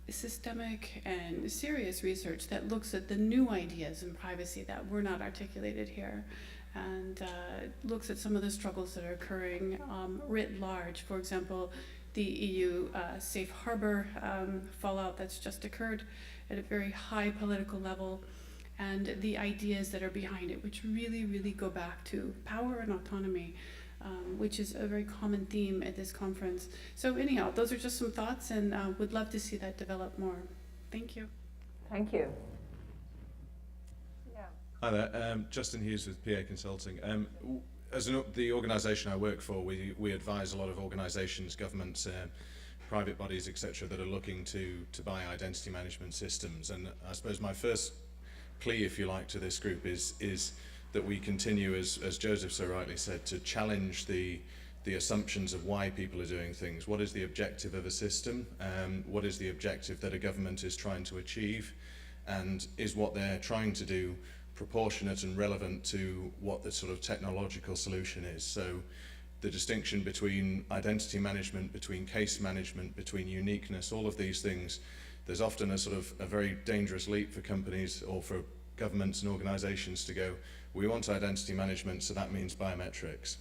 systemic and serious research that looks at the new ideas in privacy that were not articulated here, and looks at some of the struggles that are occurring writ large. For example, the EU safe harbor fallout that's just occurred at a very high political level, and the ideas that are behind it, which really, really go back to power and autonomy, which is a very common theme at this conference. So anyhow, those are just some thoughts, and would love to see that develop more. Thank you. Thank you. Yeah. Hi there, Justin Hughes with PA Consulting. As the organisation I work for, we advise a lot of organisations, governments, private bodies, etc., that are looking to buy identity management systems. And I suppose my first plea, if you like, to this group is that we continue, as Joseph so rightly said, to challenge the assumptions of why people are doing things. What is the objective of a system? What is the objective that a government is trying to achieve? And is what they're trying to do proportionate and relevant to what the sort of technological solution is? So the distinction between identity management, between case management, between uniqueness, all of these things, there's often a sort of a very dangerous leap for companies or for governments and organizations to go, we want identity management, so that means biometrics.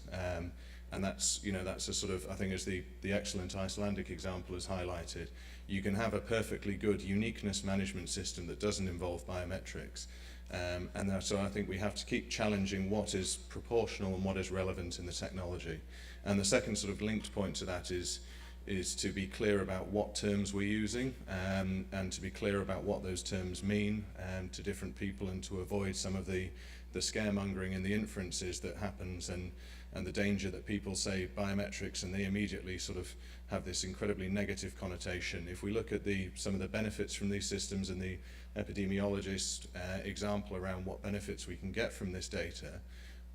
And that's, you know, that's a sort of, I think as the excellent Icelandic example has highlighted, you can have a perfectly good uniqueness management system that doesn't involve biometrics. And so I think we have to keep challenging what is proportional and what is relevant in the technology. And the second sort of linked point to that is to be clear about what terms we're using, and to be clear about what those terms mean to different people, and to avoid some of the scaremongering and the inferences that happens, and the danger that people say biometrics and they immediately sort of have this incredibly negative connotation. If we look at some of the benefits from these systems and the epidemiologist example around what benefits we can get from this data,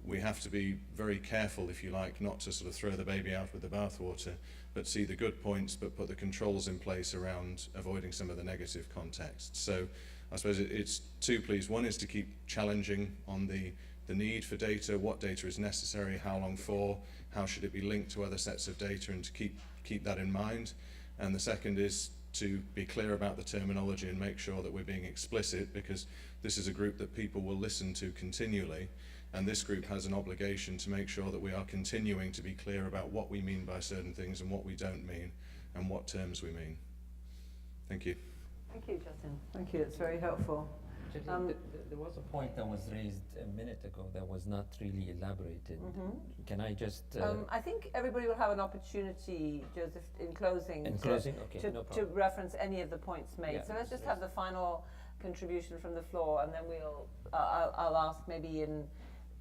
we have to be very careful, if you like, not to sort of throw the baby out with the bathwater, but see the good points, but put the controls in place around avoiding some of the negative contexts. So I suppose it's two pleas. One is to keep challenging on the need for data, what data is necessary, how long for, how should it be linked to other sets of data, and to keep that in mind. And the second is to be clear about the terminology and make sure that we're being explicit, because this is a group that people will listen to continually, and this group has an obligation to make sure that we are continuing to be clear about what we mean by certain things and what we don't mean, and what terms we mean. Thank you. Thank you, Justin. Thank you, that's very helpful. There was a point that was raised a minute ago that was not really elaborated. Can I just... I think everybody will have an opportunity, Joseph, in closing, Okay, no to problem. reference any of the points made. Yeah, so let's just have the final contribution from the floor, and then I'll ask maybe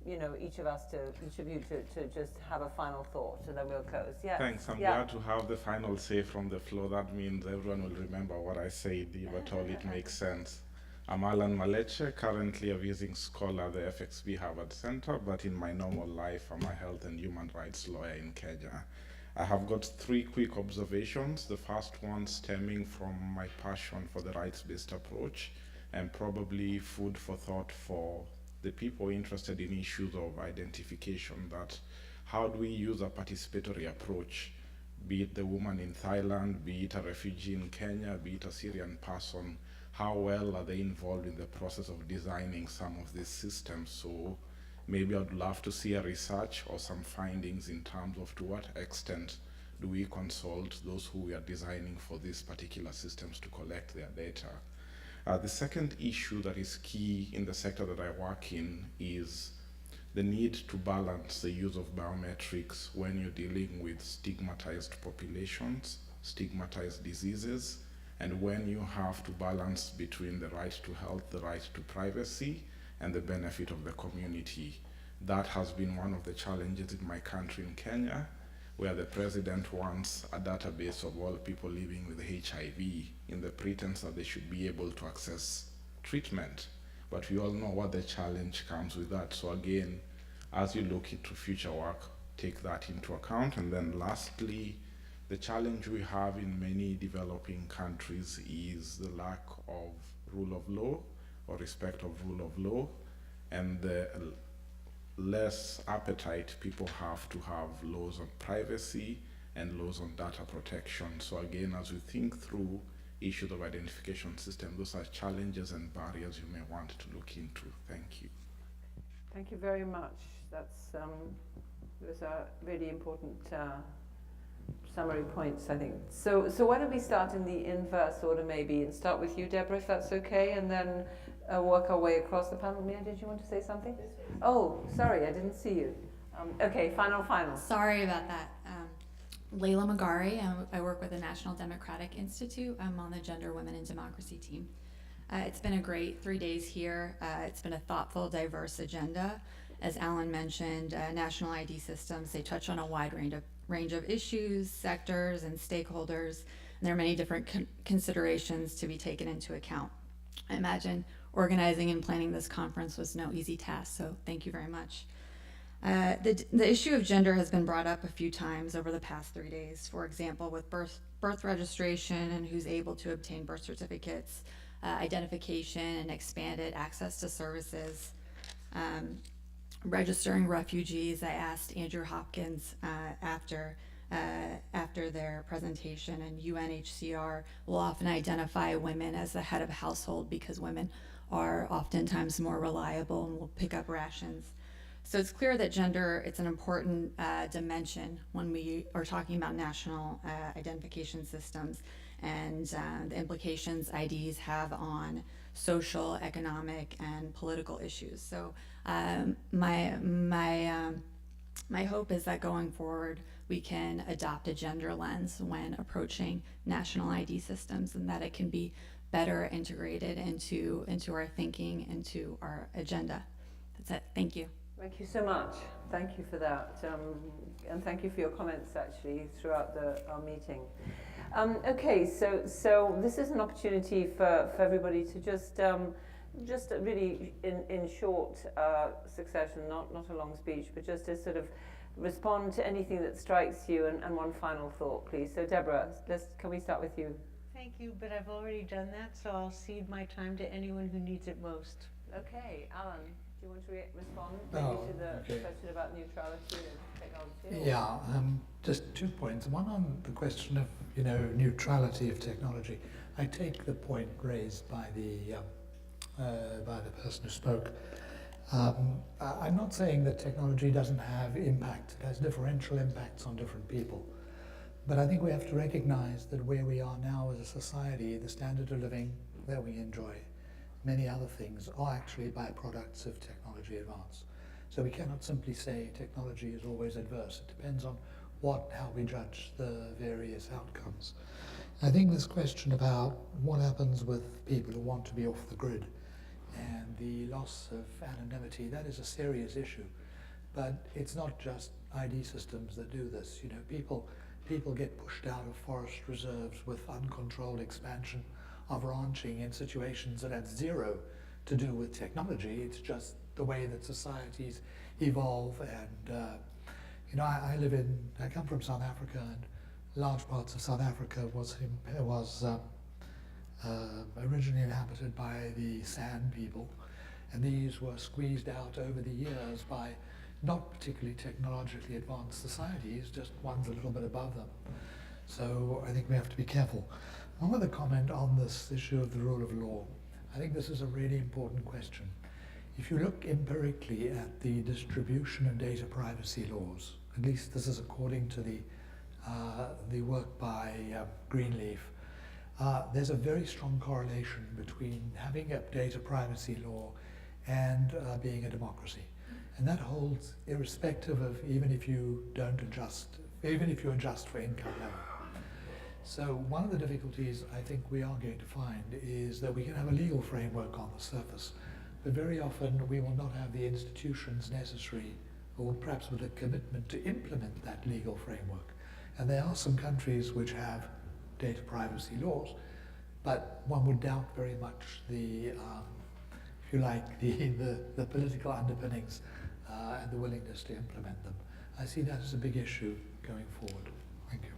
each of us to contribute to just have a final thought, and then we'll close. Yeah. Thanks. I'm glad to have the final say from the floor. That means everyone will remember what I said, if at all it makes sense. I'm Alan Maleche, currently a visiting scholar at the FXB Harvard Center, but in my normal life, I'm a health and human rights lawyer in Kenya. I have got 3 quick observations. The first one stemming from my passion for the rights-based approach, and probably food for thought for the people interested in issues of identification, that how do we use a participatory approach, be it the woman in Thailand, be it a refugee in Kenya, be it a Syrian person, how well are they involved in the process of designing some of these systems? So maybe I'd love to see a research or some findings in terms of to what extent do we consult those who we are designing for these particular systems to collect their data. The second issue that is key in the sector that I work in is the need to balance the use of biometrics when you're dealing with stigmatized populations, stigmatized diseases, and when you have to balance between the right to health, the right to privacy, and the benefit of the community. That has been one of the challenges in my country in Kenya, where the president wants a database of all people living with HIV in the pretense that they should be able to access treatment. But we all know what the challenge comes with that. So again, as you look into future work, take that into account. And then lastly, the challenge we have in many developing countries is the lack of rule of law or respect of rule of law, and the less appetite people have to have laws on privacy and laws on data protection. So again, as we think through issues of identification system, those are challenges and barriers you may want to look into. Thank you. Thank you very much. That's those are really important summary points, I think. So why don't we start in the inverse order, maybe, and start with you, Deborah, if that's okay, and then work our way across the panel. Mia, did you want to say something? Oh, sorry, I didn't see you. Okay, final. Sorry about that. Layla Magari, I work with the National Democratic Institute. I'm on the Gender, Women, and Democracy team. It's been a great 3 days here. It's been a thoughtful, diverse agenda. As Alan mentioned, national ID systems, they touch on a wide range of issues, sectors, and stakeholders. And there are many different considerations to be taken into account. I imagine organizing and planning this conference was no easy task, so thank you very much. The issue of gender has been brought up a few times over the past 3 days. For example, with birth registration and who's able to obtain birth certificates, identification and expanded access to services. Registering refugees, I asked Andrew Hopkins after their presentation, and UNHCR will often identify women as the head of a household because women are oftentimes more reliable and will pick up rations. So it's clear that gender, it's an important dimension when we are talking about national identification systems and the implications IDs have on social, economic, and political issues. So my hope is that going forward, we can adopt a gender lens when approaching national ID systems, and that it can be better integrated into our thinking, into our agenda. That's it. Thank you. Thank you so much. Thank you for that. And thank you for your comments, actually, throughout our meeting. Okay, so this is an opportunity for everybody to just really in short succession, not a long speech, but just to sort of respond to anything that strikes you, and one final thought, please. So Deborah, can we start with you? Thank you, but I've already done that, so I'll cede my time to anyone who needs it most. Okay, Alan, do you want to respond maybe to the question about neutrality and technology? Yeah, just 2 points. One on the question of neutrality of technology. I take the point raised by the person who spoke. I'm not saying that technology doesn't have impact. It has differential impacts on different people. But I think we have to recognize that where we are now as a society, the standard of living that we enjoy, many other things are actually byproducts of technology advance. So we cannot simply say technology is always adverse. It depends on how we judge the various outcomes. I think this question about what happens with people who want to be off the grid and the loss of anonymity, that is a serious issue. But it's not just ID systems that do this. People get pushed out of forest reserves with uncontrolled expansion of ranching in situations that have zero to do with technology. It's just the way that societies evolve. And I come from South Africa, and large parts of South Africa was originally inhabited by the San people, and these were squeezed out over the years by not particularly technologically advanced societies, just ones a little bit above them. So I think we have to be careful. One other comment on this issue of the rule of law. I think this is a really important question. If you look empirically at the distribution of data privacy laws, at least this is according to the work by Greenleaf, there's a very strong correlation between having a data privacy law and being a democracy. And that holds irrespective of even if you adjust for income level. So one of the difficulties I think we are going to find is that we can have a legal framework on the surface, but very often we will not have the institutions necessary, or perhaps with a commitment to implement that legal framework. And there are some countries which have data privacy laws, but one would doubt very much the political underpinnings and the willingness to implement them. I see that as a big issue going forward. Thank you.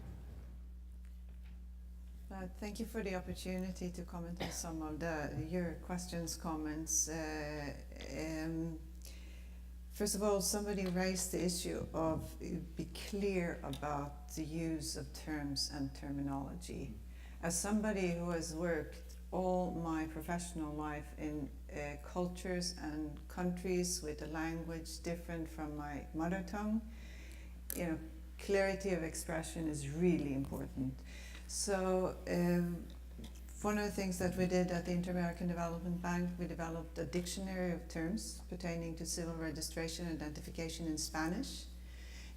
Thank you for the opportunity to comment on some of your questions, comments. First of all, somebody raised the issue of be clear about the use of terms and terminology. As somebody who has worked all my professional life in cultures and countries with a language different from my mother tongue, clarity of expression is really important. So one of the things that we did at the Inter-American Development Bank, we developed a dictionary of terms pertaining to civil registration and identification in Spanish.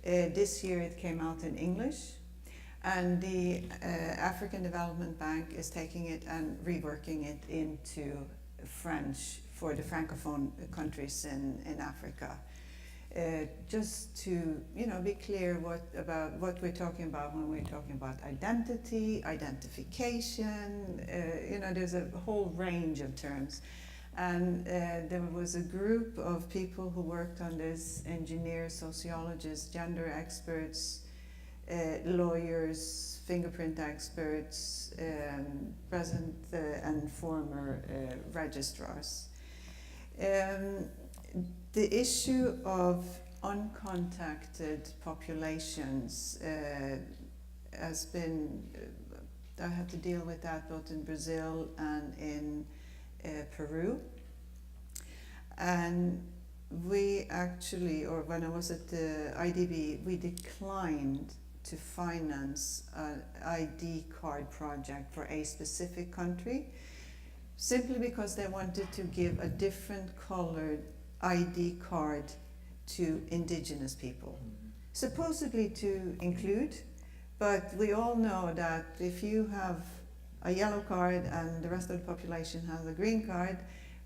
This year it came out in English, and the African Development Bank is taking it and reworking it into French for the Francophone countries in Africa. Just to be clear about what we're talking about when we're talking about identity, identification. There's a whole range of terms, and there was a group of people who worked on this: engineers, sociologists, gender experts, lawyers, fingerprint experts, present and former registrars. The issue of uncontacted populations has been, I had to deal with that both in Brazil and in Peru. And we actually, or when I was at the IDB, we declined to finance an ID card project for a specific country, simply because they wanted to give a different colored ID card to indigenous people, supposedly to include, but we all know that if you have a yellow card and the rest of the population has a green card,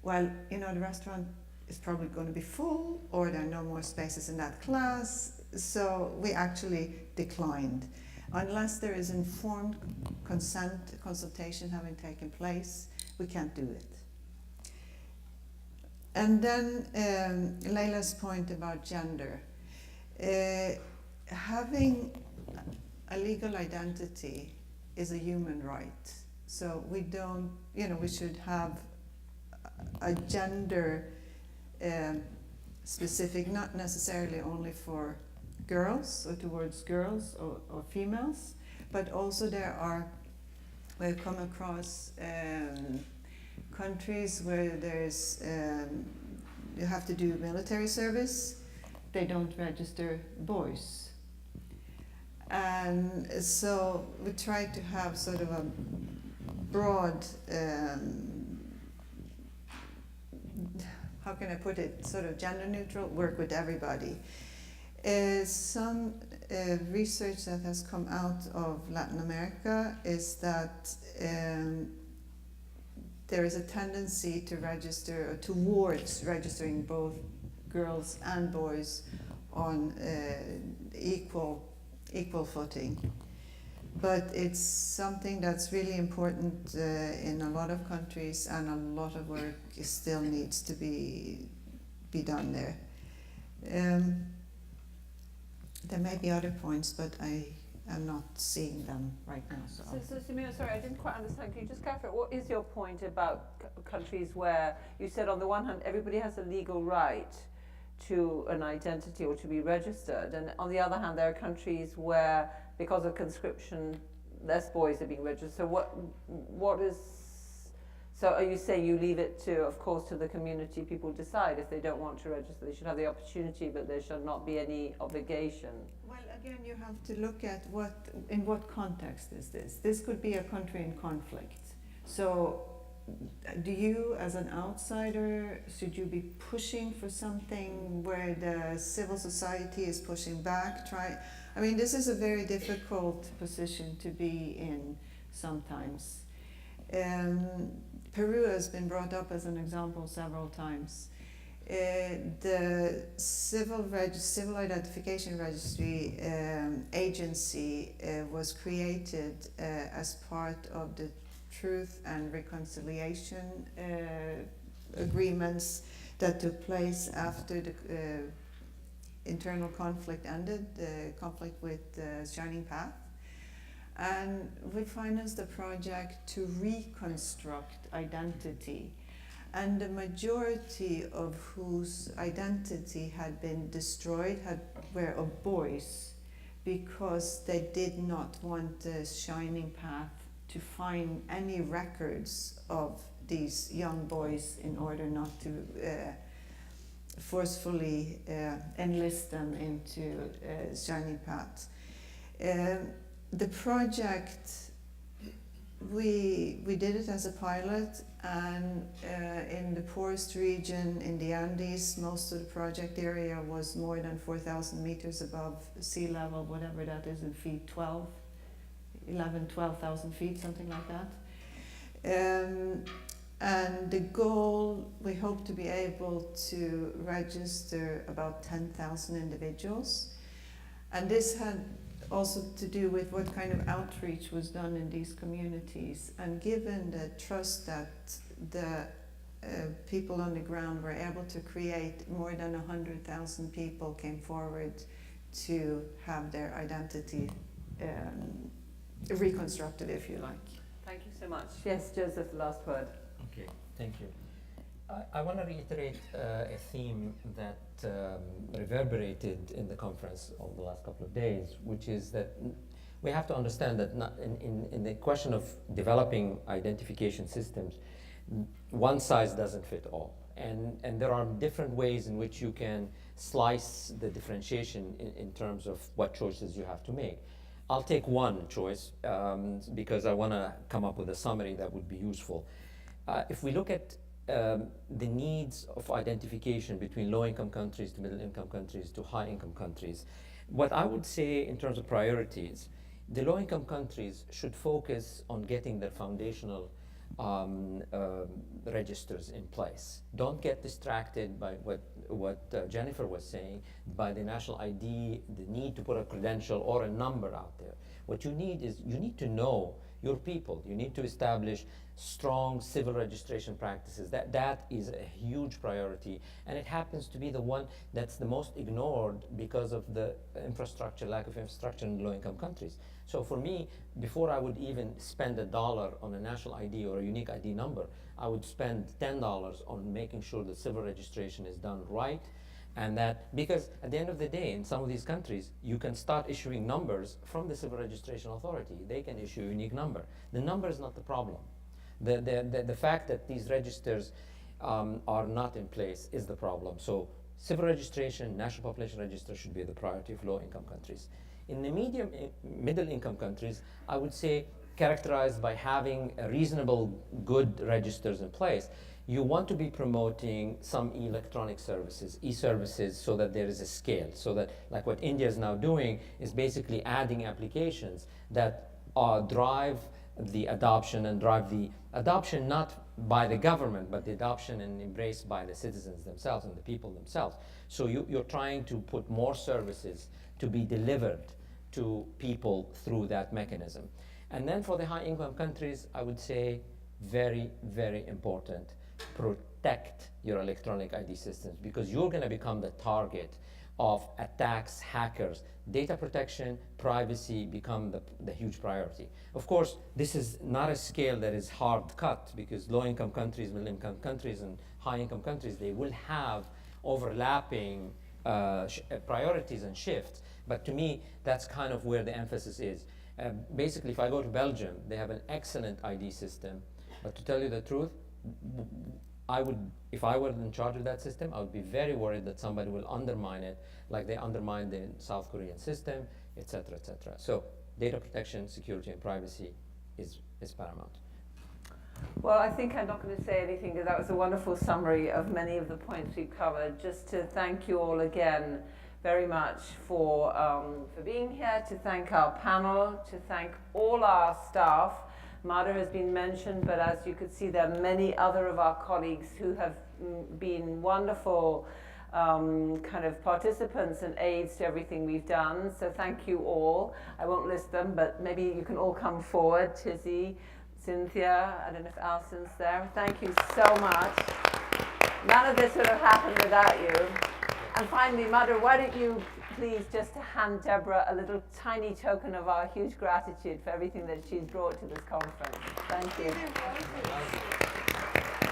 well, the restaurant is probably going to be full, or there are no more spaces in that class, so we actually declined. Unless there is informed consultation having taken place, we can't do it. And then Leila's point about gender. Having a legal identity is a human right. So we don't, we should have a gender specific, not necessarily only for girls or towards girls or females, but also we've come across countries where there's you have to do military service, they don't register boys. And so we try to have sort of a broad, how can I put it, sort of gender neutral, work with everybody. Some research that has come out of Latin America is that there is a tendency to register, or towards registering both girls and boys on equal footing. But it's something that's really important in a lot of countries, and a lot of work still needs to be done there. There may be other points, but I am not seeing them right now. So Samira, sorry, I didn't quite understand. Can you just clarify, what is your point about countries where you said on the one hand everybody has a legal right to an identity or to be registered, and on the other hand there are countries where, because of conscription, less boys are being registered. So what is, so are you saying you leave it to, of course, to the community, people decide if they don't want to register, they should have the opportunity, but there should not be any obligation? Well, again, you have to look at in what context is this? This could be a country in conflict. So do you, as an outsider, should you be pushing for something where the civil society is pushing back? I mean, this is a very difficult position to be in sometimes. Peru has been brought up as an example several times. The Civil Identification Registry agency was created as part of the Truth and Reconciliation agreements that took place after the internal conflict ended, the conflict with Shining Path. and we financed the project to reconstruct identity. And the majority of whose identity had been destroyed were of boys, because they did not want the shining path to find any records of these young boys in order not to forcefully enlist them into shining path. The project, we did it as a pilot, and in the poorest region in the Andes, most of the project area was more than 4,000 meters above sea level, whatever that is in feet, 12,000 feet, something like that. And the goal, we hope to be able to register about 10,000 individuals. And this had also to do with what kind of outreach was done in these communities. And given the trust that the people on the ground were able to create, more than 100,000 people came forward to have their identity reconstructed, if you like. Thank you so much. Yes, Joseph, last word. Okay, thank you. I want to reiterate a theme that reverberated in the conference over the last couple of days, which is that we have to understand that in the question of developing identification systems, one size doesn't fit all. And there are different ways in which you can slice the differentiation in terms of what choices you have to make. I'll take one choice because I want to come up with a summary that would be useful. If we look at the needs of identification between low-income countries to middle-income countries to high-income countries, what I would say in terms of priorities, the low-income countries should focus on getting their foundational registers in place. Don't get distracted by what Jennifer was saying, by the national ID, the need to put a credential or a number out there. What you need is, you need to know your people. You need to establish strong civil registration practices. That is a huge priority, and it happens to be the one that's the most ignored because of the infrastructure, lack of infrastructure in low-income countries. So for me, before I would even spend $1 on a national ID or a unique ID number, I would spend $10 on making sure that civil registration is done right. And that, because at the end of the day, in some of these countries, you can start issuing numbers from the Civil Registration Authority. They can issue a unique number. The number is not the problem. The fact that these registers are not in place is the problem. So civil registration, national population register should be the priority of low-income countries. In the middle-income countries, I would say characterized by having a reasonable, good registers in place, you want to be promoting some electronic services, e-services, so that there is a scale, so that, like what India is now doing, is basically adding applications that drive the adoption, and drive the adoption not by the government, but the adoption and embraced by the citizens themselves and the people themselves. So you're trying to put more services to be delivered to people through that mechanism. And then for the high-income countries, I would say very, very important, protect your electronic ID systems, because you're going to become the target of attacks, hackers. Data protection, privacy become the huge priority. Of course, this is not a scale that is hard cut, because low-income countries, middle-income countries, and high-income countries, they will have overlapping priorities and shifts. But to me, that's kind of where the emphasis is. Basically, if I go to Belgium, they have an excellent ID system. But to tell you the truth, if I were in charge of that system, I would be very worried that somebody will undermine it, like they undermined the South Korean system, etc., etc. So data protection, security, and privacy is paramount. Well, I think I'm not going to say anything, because that was a wonderful summary of many of the points we covered. Just to thank you all again very much for being here, to thank our panel, to thank all our staff. Madhu has been mentioned, but as you could see, there are many other of our colleagues who have been wonderful kind of participants and aids to everything we've done. So thank you all. I won't list them, but maybe you can all come forward. Tizzy, Cynthia, I don't know if Allison's there. Thank you so much. None of this would have happened without you. And finally, Madhu, why don't you pleased just to hand Deborah a little tiny token of our huge gratitude for everything that she's brought to this conference. Thank you.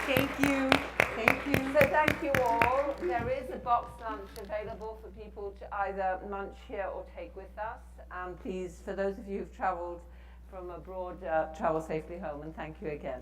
Thank you. Thank you. So thank you all. There is a box lunch available for people to either munch here or take with us. And please, for those of you who've travelled from abroad, travel safely home, and thank you again.